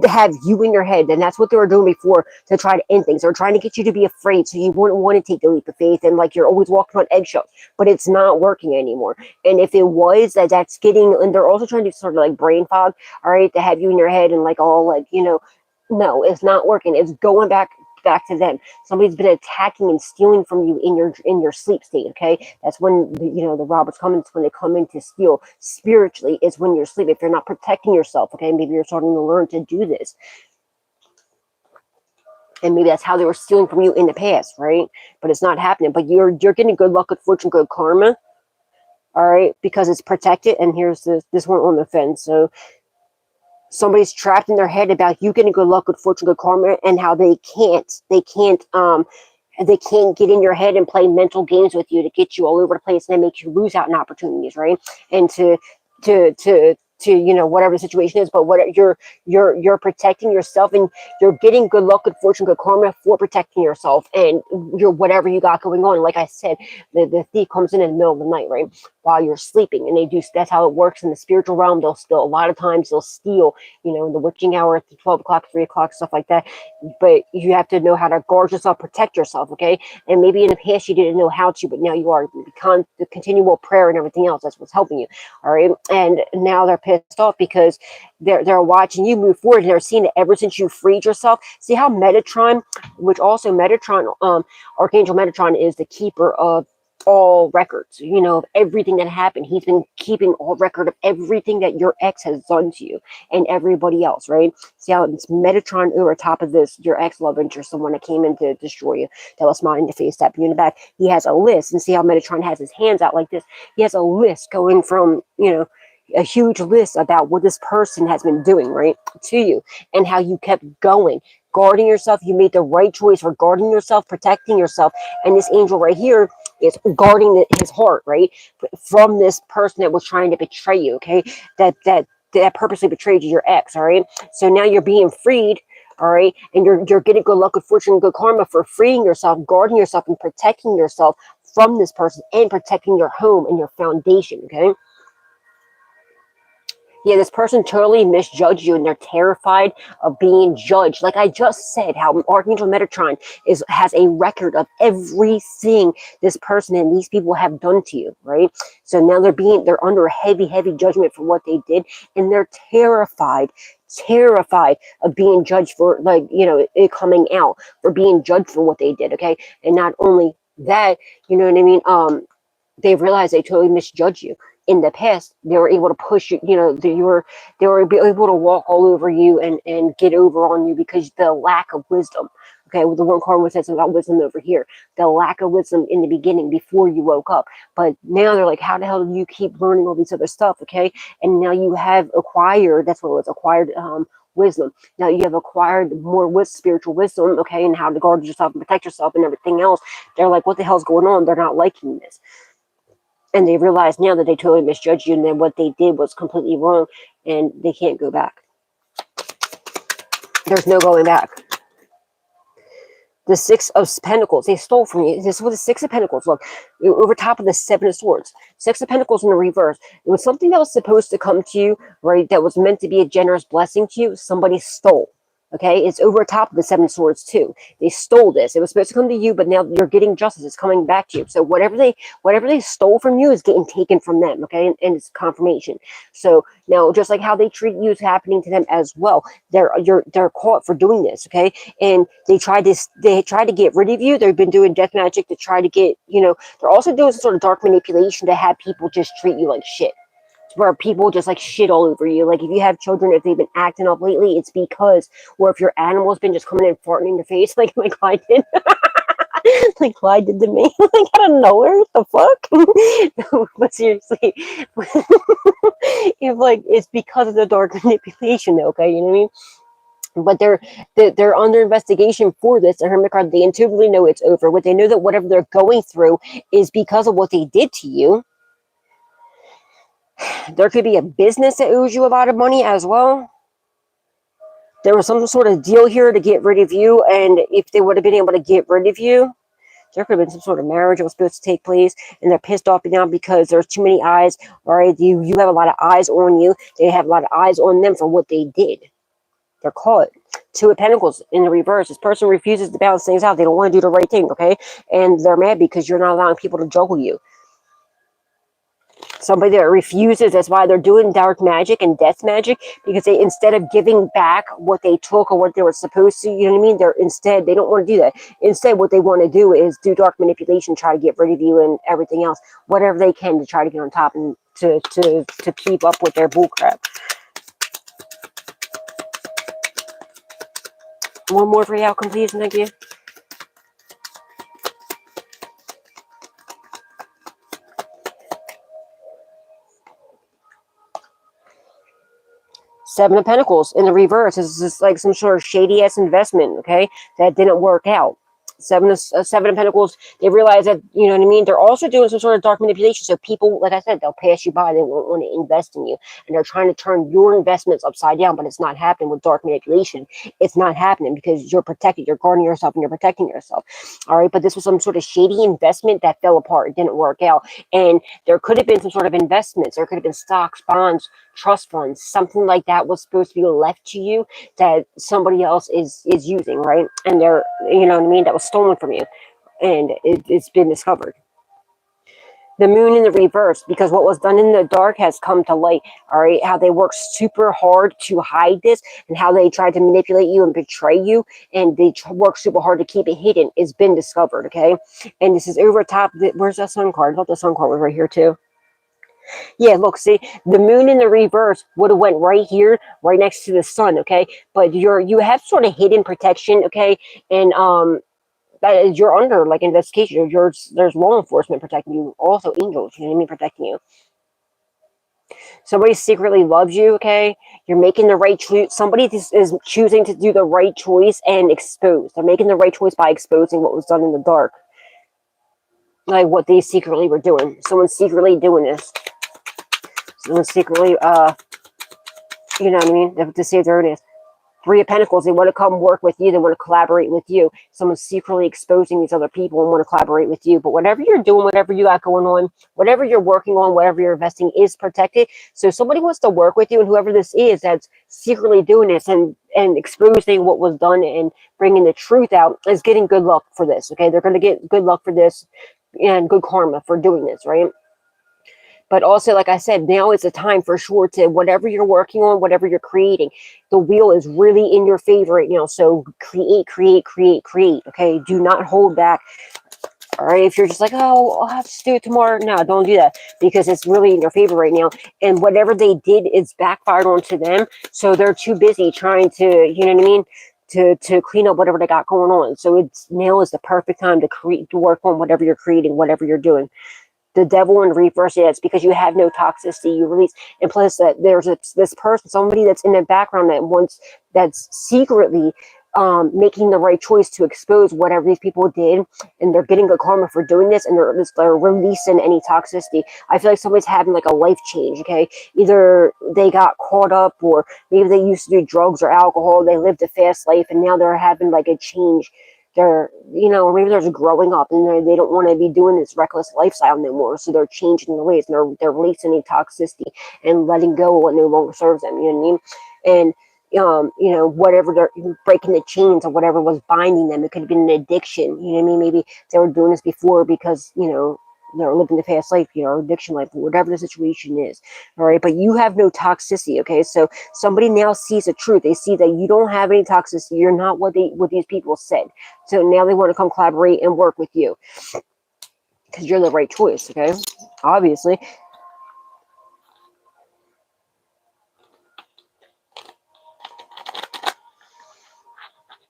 to have you in your head. And that's what they were doing before to try to end things. They're trying to get you to be afraid so you wouldn't want to take the leap of faith. And like you're always walking on eggshells. But it's not working anymore. And if it was, that's getting... And they're also trying to do sort of like brain fog, all right? To have you in your head and like all like, no, it's not working. It's going back to them. Somebody's been attacking and stealing from you in your sleep state, okay? That's when the robbers come in. It's when they come in to steal. Spiritually, it's when you're asleep. If you're not protecting yourself, okay, maybe you're starting to learn to do this. And maybe that's how they were stealing from you in the past, right? But it's not happening. But you're getting good luck, good fortune, good karma, all right? Because it's protected. And here's this one on the fence. So somebody's trapped in their head about you getting good luck, good fortune, good karma, and how they can't get in your head and play mental games with you to get you all over the place and then make you lose out on opportunities, right? And to whatever the situation is, but what you're protecting yourself, and you're getting good luck, good fortune, good karma for protecting yourself and whatever you got going on. Like I said, the thief comes in the middle of the night, right, while you're sleeping, and that's how it works in the spiritual realm. They'll steal a lot of times. They'll steal, in the witching hour at 12 o'clock, 3 o'clock, stuff like that. But you have to know how to guard yourself, protect yourself, okay? And maybe in the past you didn't know how to, but now you are, the continual prayer and everything else. That's what's helping you. All right. And now they're pissed off because they're watching you move forward, and they're seeing that ever since you freed yourself. See how Metatron, which also Metatron, Archangel Metatron is the keeper of all records, you know, of everything that happened. He's been keeping all record of everything that your ex has done to you and everybody else, right? See how it's Metatron over top of this, your ex love interest, the one that came in to destroy you, that was smiling in the face, tapping you in the back. He has a list, and see how Metatron has his hands out like this. He has a list going from, you know, a huge list about what this person has been doing, right, to you, and how you kept going, guarding yourself. You made the right choice for guarding yourself, protecting yourself. And this angel right here is guarding his heart, right, from this person that was trying to betray you, okay, that purposely betrayed you, your ex. All right, so now you're being freed. All right, and you're getting good luck, good fortune, good karma for freeing yourself, guarding yourself, and protecting yourself from this person, and protecting your home and your foundation. Okay. Yeah, this person totally misjudged you, and they're terrified of being judged. Like I just said, how Archangel Metatron has a record of everything this person and these people have done to you, right? So now they're under a heavy, heavy judgment for what they did, and they're terrified of being judged for, like, you know, it coming out, for being judged for what they did, okay? And not only that, you know what I mean? They realized they totally misjudged you. In the past, they were able to push you, you know, they were able to walk all over you and get over on you because the lack of wisdom. Okay, well, the one card was said something about wisdom over here. The lack of wisdom in the beginning before you woke up. But now they're like, how the hell do you keep learning all these other stuff? Okay, and now you have acquired, that's what it was, acquired wisdom. Now you have acquired more spiritual wisdom, okay, and how to guard yourself and protect yourself and everything else. They're like, what the hell's going on? They're not liking this. And they realize now that they totally misjudged you, and that what they did was completely wrong, and they can't go back. There's no going back. The Six of Pentacles, they stole from you. This was the Six of Pentacles. Look, over top of the Seven of Swords. Six of Pentacles in the reverse. It was something that was supposed to come to you, right? That was meant to be a generous blessing to you. Somebody stole. Okay, it's over top of the Seven of Swords too. They stole this. It was supposed to come to you, but now you're getting justice. It's coming back to you. So whatever they stole from you is getting taken from them. Okay, and it's confirmation. So now, just like how they treat you is happening to them as well. They're caught for doing this. Okay, and they tried to get rid of you. They've been doing death magic to try to get, you know. They're also doing some sort of dark manipulation to have people just treat you like shit. Where people just like shit all over you. Like if you have children, if they've been acting up lately, it's because, or if your animal's been just coming in farting in your face, like Clyde did. Like Clyde did to me, like out of nowhere. What the fuck? No, but seriously, if like it's because of the dark manipulation, okay, you know what I mean? But they're under investigation for this. The Hermit card, they intuitively know it's over. What they know that whatever they're going through is because of what they did to you. There could be a business that owes you a lot of money as well. There was some sort of deal here to get rid of you, and if they would have been able to get rid of you, there could have been some sort of marriage that was supposed to take place, and they're pissed off now because there's too many eyes. All right, you have a lot of eyes on you. They have a lot of eyes on them for what they did. They're caught. Two of Pentacles in the reverse. This person refuses to balance things out. They don't want to do the right thing, okay? And they're mad because you're not allowing people to juggle you. Somebody that refuses, that's why they're doing dark magic and death magic, because they, instead of giving back what they took or what they were supposed to, you know what I mean? They don't want to do that. Instead, what they want to do is do dark manipulation, try to get rid of you and everything else, whatever they can to try to get on top and to keep up with their bullcrap. One more for the outcome, please, and thank you. Seven of Pentacles in the reverse. This is like some sort of shady ass investment, okay, that didn't work out. Seven of Pentacles, they realize that, you know what I mean, they're also doing some sort of dark manipulation. So people, like I said, they'll pass you by. They won't want to invest in you. And they're trying to turn your investments upside down, but it's not happening with dark manipulation. It's not happening because you're protected. You're guarding yourself and you're protecting yourself. All right, but this was some sort of shady investment that fell apart. It didn't work out. And there could have been some sort of investments. There could have been stocks, bonds, trust funds, something like that was supposed to be left to you that somebody else is using, right? And they're, you know what I mean, that was stolen from you, and it's been discovered. The moon in the reverse, because what was done in the dark has come to light. All right, how they work super hard to hide this, and how they tried to manipulate you and betray you, and they work super hard to keep it hidden, it's been discovered. Okay, and this is over top. Where's that sun card? I thought the sun card was right here too. Yeah, look, see, the moon in the reverse would have went right here, right next to the sun. Okay, but you have sort of hidden protection. Okay, and that is, you're under like investigation. There's law enforcement protecting you, also angels, you know what I mean, protecting you. Somebody secretly loves you, okay? You're making the right choice. Somebody is choosing to do the right choice and expose. They're making the right choice by exposing what was done in the dark. Like what they secretly were doing. Someone's secretly doing this. Someone's secretly, you know what I mean? To save their earnest. Three of Pentacles, they want to come work with you. They want to collaborate with you. Someone's secretly exposing these other people and want to collaborate with you. But whatever you're doing, whatever you got going on, whatever you're working on, whatever you're investing is protected. So somebody wants to work with you, and whoever this is that's secretly doing this and exposing what was done and bringing the truth out is getting good luck for this, okay? They're going to get good luck for this and good karma for doing this, right? But also, like I said, now is the time for sure to whatever you're working on, whatever you're creating, the wheel is really in your favor right now. So create, create, create, create. Okay, do not hold back. All right, if you're just like, oh, I'll have to do it tomorrow. No, don't do that, because it's really in your favor right now. And whatever they did is backfired onto them. So they're too busy trying to, you know what I mean, to clean up whatever they got going on. So it's now is the perfect time to create, to work on whatever you're creating, whatever you're doing. The devil in reverse, yeah, it's because you have no toxicity, you release. And plus that there's this person, somebody that's in the background that's secretly making the right choice to expose whatever these people did, and they're getting good karma for doing this, and they're releasing any toxicity. I feel like somebody's having like a life change, okay? Either they got caught up, or maybe they used to do drugs or alcohol, they lived a fast life, and now they're having like a change. They're, you know, maybe they're just growing up and they don't want to be doing this reckless lifestyle anymore. So they're changing their ways, and they're releasing any toxicity and letting go of what no longer serves them. You know what I mean? And you know, whatever they're breaking the chains or whatever was binding them. It could have been an addiction. You know what I mean? Maybe they were doing this before because, you know, they're living the fast life, you know, addiction life, whatever the situation is. All right. But you have no toxicity. Okay. So somebody now sees the truth. They see that you don't have any toxicity. You're not what these people said. So now they want to come collaborate and work with you because you're the right choice. Okay. Obviously.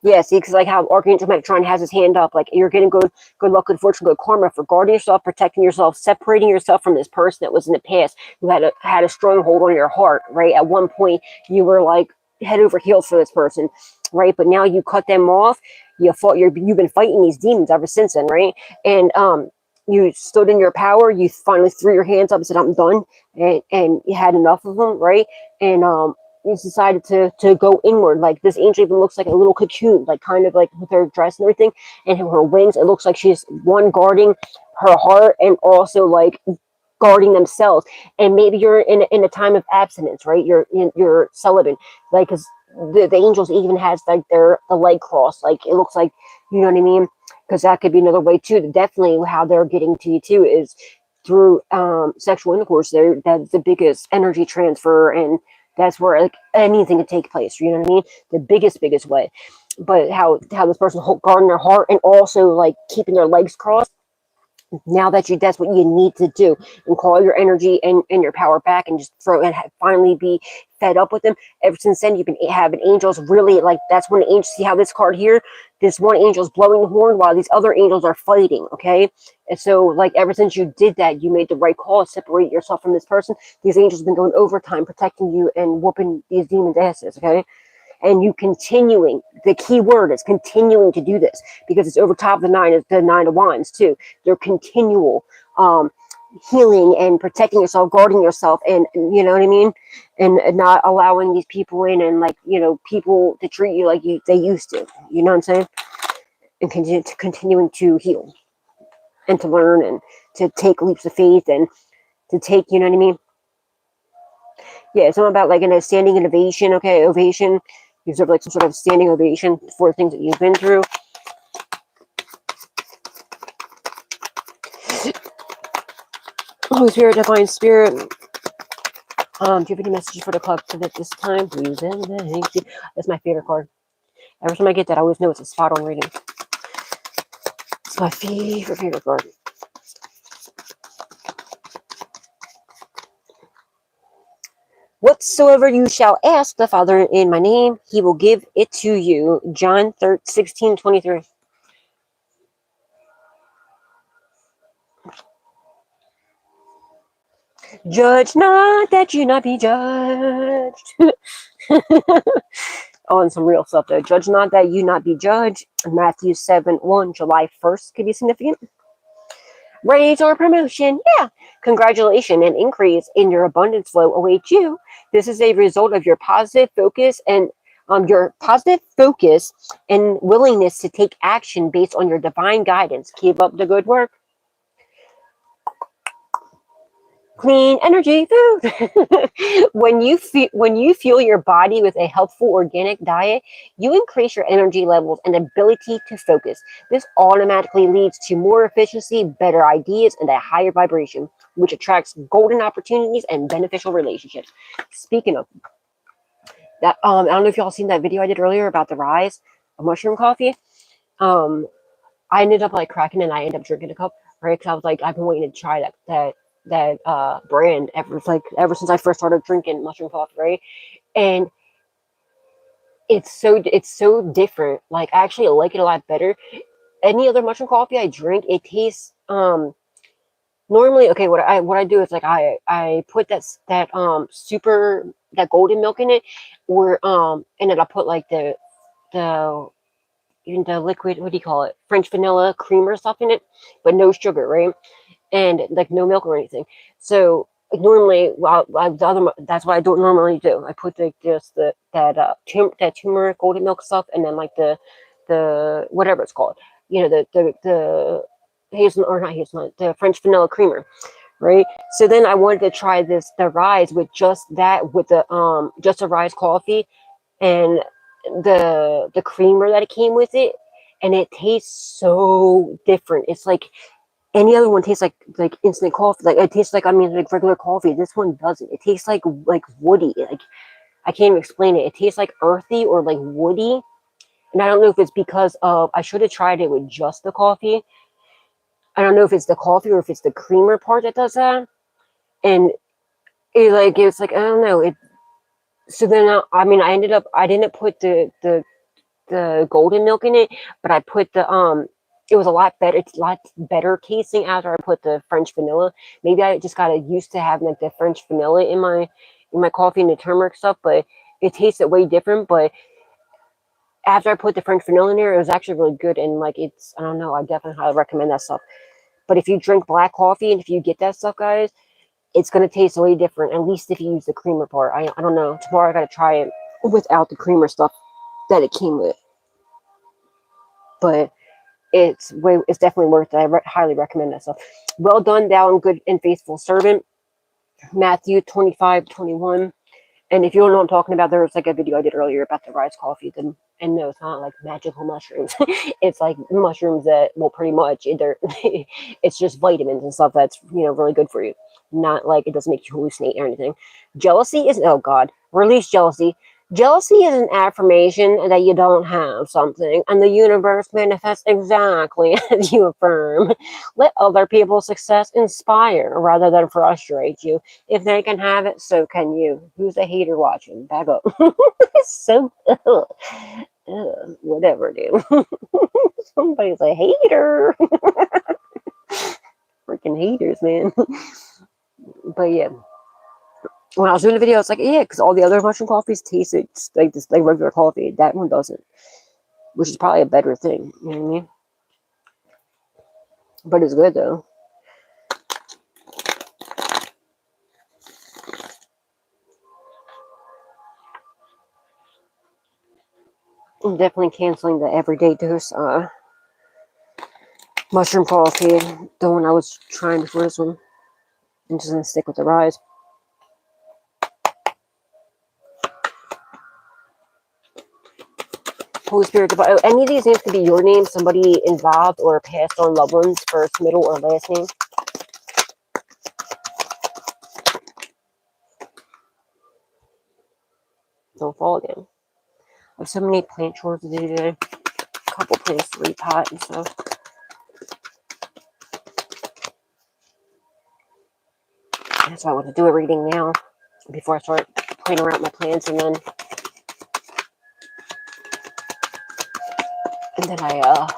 Yeah, see, because like how Archangel Metatron has his hand up, like you're getting good luck, good fortune, good karma for guarding yourself, protecting yourself, separating yourself from this person that was in the past who had a stronghold on your heart, right? At one point, you were like head over heels for this person, right? But now you cut them off. You've been fighting these demons ever since then, right? And you stood in your power. You finally threw your hands up and said, "I'm done," and you had enough of them, right? And you decided to go inward. Like this angel even looks like a little cocoon, like kind of like with her dress and everything, and her wings. It looks like she's one guarding her heart and also like guarding themselves. And maybe you're in a time of abstinence, right? You're celibate, like because the angels even has like the leg cross. Like it looks like, you know what I mean? Because that could be another way too. Definitely how they're getting to you too is through sexual intercourse. That's the biggest energy transfer, and that's where like anything can take place. You know what I mean? The biggest way. But how this person guarding their heart and also like keeping their legs crossed. Now that that's what you need to do, and call your energy and your power back, and just throw and finally be fed up with them. Ever since then, you've been having angels really like, that's when the angels, see how this card here, this one angel's blowing the horn while these other angels are fighting. Okay, and so like ever since you did that, you made the right call, separate yourself from this person. These angels have been going overtime protecting you and whooping these demons' asses. Okay. And you continuing, the key word is continuing to do this, because it's over top of the nine of wands too. They're continual healing and protecting yourself, guarding yourself, and you know what I mean, and not allowing these people in, and like, you know, people to treat you like they used to. You know what I'm saying? And continuing to heal and to learn and to take leaps of faith and to take, you know what I mean? Yeah, it's something about like in a standing ovation. Okay, ovation. You deserve like some sort of standing ovation for things that you've been through. Holy Spirit, Divine Spirit, do you have any messages for the collective at this time? Please and thank you. That's my favorite card. Every time I get that, I always know it's a spot on reading. It's my favorite card. Whatsoever you shall ask the Father in my name, he will give it to you. John 16:23. Judge not that you not be judged. On some real stuff though. Judge not that you not be judged. Matthew 7:1, July 1st could be significant. Raise or promotion, yeah. Congratulations, an increase in your abundance flow awaits you. This is a result of your positive focus and willingness to take action based on your divine guidance. Keep up the good work. Clean energy food. when you fuel your body with a helpful organic diet, you increase your energy levels and ability to focus. This automatically leads to more efficiency, better ideas, and a higher vibration, which attracts golden opportunities and beneficial relationships. Speaking of that, I don't know if y'all seen that video I did earlier about the rise of mushroom coffee. I ended up like cracking it and I ended up drinking a cup, right? Because I was like, I've been waiting to try that brand ever since I first started drinking mushroom coffee, right? And it's so different. Like I actually like it a lot better. Any other mushroom coffee I drink, it tastes normally okay. What I do is like I put that golden milk in it, or and then I put like the liquid, what do you call it, French vanilla creamer stuff in it, but no sugar, right? And like no milk or anything. So like, normally, that's what I don't normally do. I put that turmeric golden milk stuff, and then like the whatever it's called, the hazelnut, or not hazelnut, the French vanilla creamer, right? So then I wanted to try the rise with just that, with the just a rise coffee and the creamer that it came with it, and it tastes so different. It's like any other one tastes like instant coffee. Like it tastes like like regular coffee. This one doesn't. It tastes like woody. Like I can't even explain it. It tastes like earthy or like woody. And I don't know if it's because of I should have tried it with just the coffee. I don't know if it's the coffee or if it's the creamer part that does that. And it's like I don't know. So then I didn't put the golden milk in it, but I put it was a lot better. It's a lot better tasting after I put the French vanilla. Maybe I just got used to having like the French vanilla in my coffee and the turmeric stuff, but it tasted way different. But after I put the French vanilla in there, it was actually really good. And like I don't know, I definitely highly recommend that stuff. But if you drink black coffee and if you get that stuff, guys, it's gonna taste way different. At least if you use the creamer part. I don't know. Tomorrow I gotta try it without the creamer stuff that it came with. But it's definitely worth it. I highly recommend that stuff. Well done, thou and good and faithful servant. Matthew 25:21. And if you don't know what I'm talking about, there's like a video I did earlier about the rice coffee. And no, it's not like magical mushrooms. It's like mushrooms that, well, pretty much it's just vitamins and stuff that's really good for you. Not like it doesn't make you hallucinate or anything. Jealousy is, oh God, release jealousy. Jealousy is an affirmation that you don't have something, and the universe manifests exactly as you affirm. Let other people's success inspire rather than frustrate you. If they can have it, so can you. Who's a hater watching? Back up. So, whatever, dude. Somebody's a hater. Freaking haters, man. But yeah. When I was doing the video, it's like, yeah, because all the other mushroom coffees taste like this, like regular coffee. That one doesn't, which is probably a better thing. You know what I mean? But it's good though. I'm definitely canceling the everyday dose mushroom coffee, the one I was trying before this one. I'm just gonna stick with the rise. Holy Spirit, any of these names could be your name, somebody involved, or passed on loved ones, first, middle, or last name. Don't fall again. I have so many plant chores to do today. A couple plants to repot and stuff. That's why I want to do a reading now before I start playing around with my plants, and then I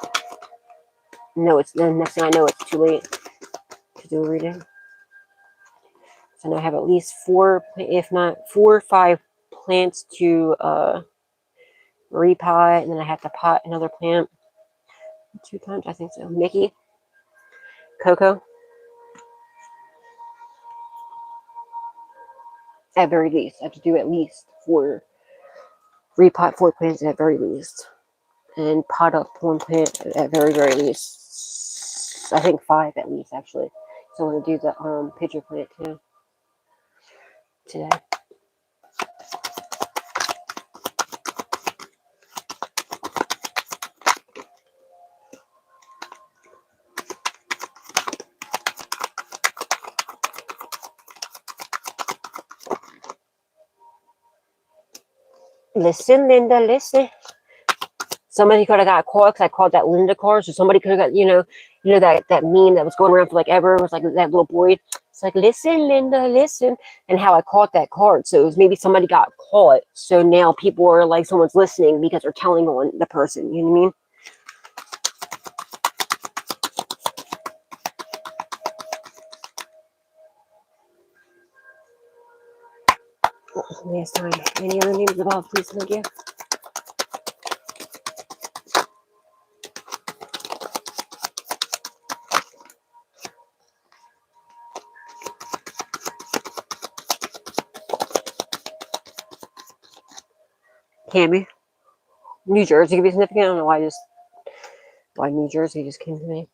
know it's the next thing I know it's too late to do a reading. So now I have at least 4, if not 4 or 5 plants to repot, and then I have to pot another plant 2 times, I think so. Mickey, Coco, at very least. I have to do at least 4, repot 4 plants at very least, and pot up 1 plant at very, very least. I think 5 at least, actually. So I'm going to do the pitcher plant too today. Listen, Linda, listen. Somebody could have got caught because I called that Linda card. So somebody could have got, that meme that was going around for like ever. It was like that little boy. It's like, listen, Linda, listen. And how I caught that card. So it was maybe somebody got caught. So now people are like, someone's listening because they're telling on the person. You know what I mean? Last time. Any other names above, please, thank you. Cammy. New Jersey could be significant. I don't know why New Jersey just came to me.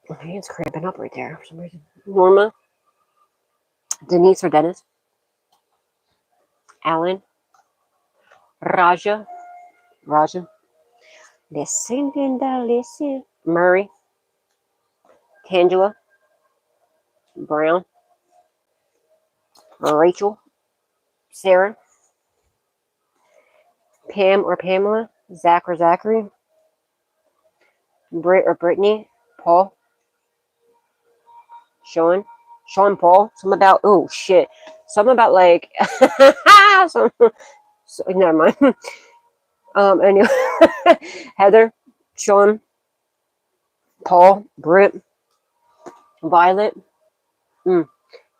My hand's cramping up right there for some reason. Norma, Denise or Dennis, Alan, Raja, listen, Linda, listen, Murray, Tangela, Brown, Rachel, Sarah, Pam or Pamela, Zach or Zachary, Britt or Brittany, Paul, Sean Paul. Something about, oh shit, something about like, never mind. Anyway, Heather, Sean, Paul, Britt, Violet, Dan,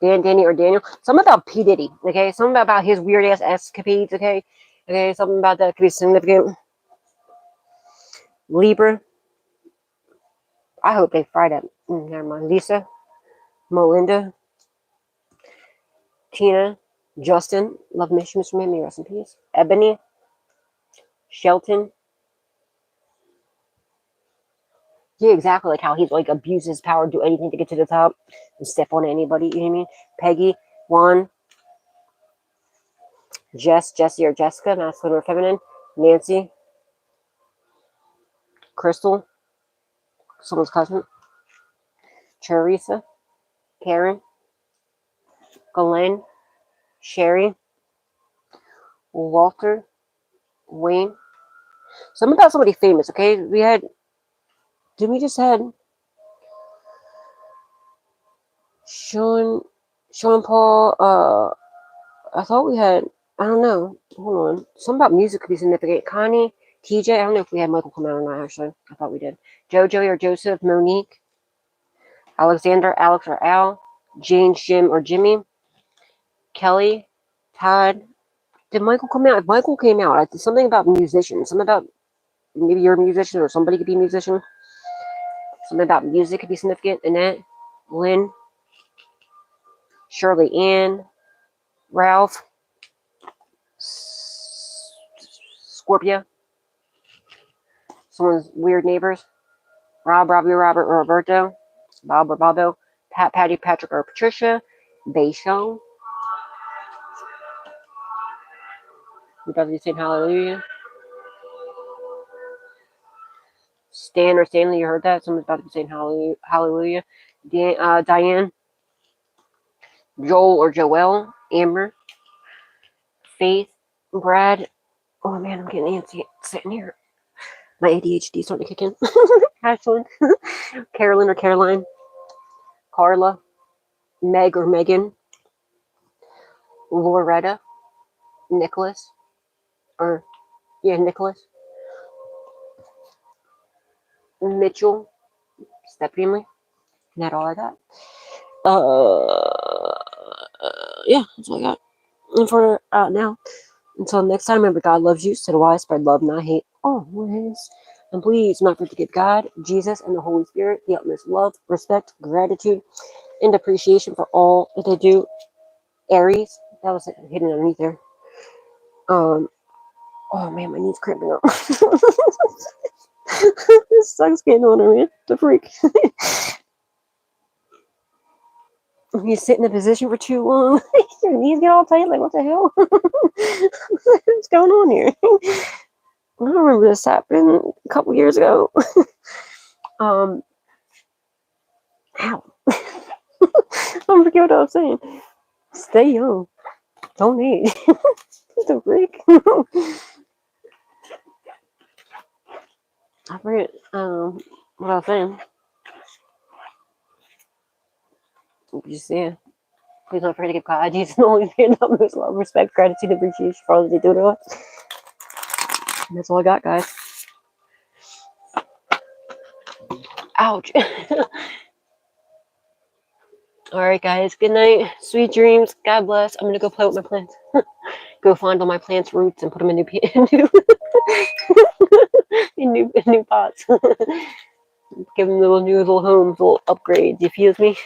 Danny, or Daniel. Something about P. Diddy, okay? Something about his weird ass escapades, okay? Okay, something about that could be significant. Libra. I hope they fry that. Never mind. Lisa, Melinda, Tina, Justin. Love Mission, Mr. Mammy, rest in peace. Ebony, Shelton. Yeah, exactly like how he's like abused his power, do anything to get to the top and step on anybody, you know what I mean? Peggy, Juan, Jesse or Jessica, masculine or feminine, Nancy, Crystal, someone's cousin, Teresa, Karen, Glenn, Sherry, Walter, Wayne. Something about somebody famous, okay? We just had Sean Paul, I thought we had, I don't know, hold on. Something about music could be significant. Connie, TJ, I don't know if we had Michael come out or not, actually. I thought we did. Joey or Joseph, Monique, Alexander, Alex or Al, Jane, Jim or Jimmy, Kelly, Todd. Did Michael come out? If Michael came out, something about musicians. Something about maybe you're a musician or somebody could be a musician. Something about music could be significant. Annette, Lynn, Shirley Ann, Ralph, Scorpio, someone's weird neighbors, Rob, Robbie, Robert, or Roberto, Bob or Bobo, Pat, Patty, Patrick, or Patricia, Bayshong, who doesn't say hallelujah, Stan or Stanley, you heard that? Someone's about to be saying hallelujah. Hallelujah. Diane, Joel or Joelle, Amber, Faith, Brad. Oh man, I'm getting antsy sitting here. My ADHD starting to kick in. Ashlyn, Carolyn or Caroline, Carla, Meg or Megan, Loretta, Nicholas, or yeah, Nicholas, Mitchell, step family. And that's all I got. Yeah, that's all I got. And for now, until next time, remember God loves you, so do I. Spread love, not hate, always. And please do not forget to give God, Jesus, and the Holy Spirit the utmost love, respect, gratitude, and appreciation for all that they do. Aries, that was hidden underneath there. Oh man, my knee's cramping up. This sucks getting on her, man. The freak. You sit in a position for too long, your knees get all tight. Like, what the hell? What's going on here? I don't remember this happening a couple years ago. Ow. I forget what I was saying. Stay young. Don't age. What the freak? I forget what I was saying. Just yeah. Please don't forget to give God, Jesus, and Holy Spirit the utmost love, respect, gratitude, and appreciation for all that they do to us. And that's all I got, guys. Ouch. Alright, guys. Good night. Sweet dreams. God bless. I'm going to go play with my plants. Go find all my plants' roots and put them in new pots. Give them new little homes, little upgrades. You feel me?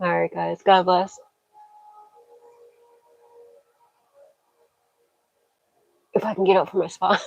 Alright, guys. God bless. If I can get up from my spot.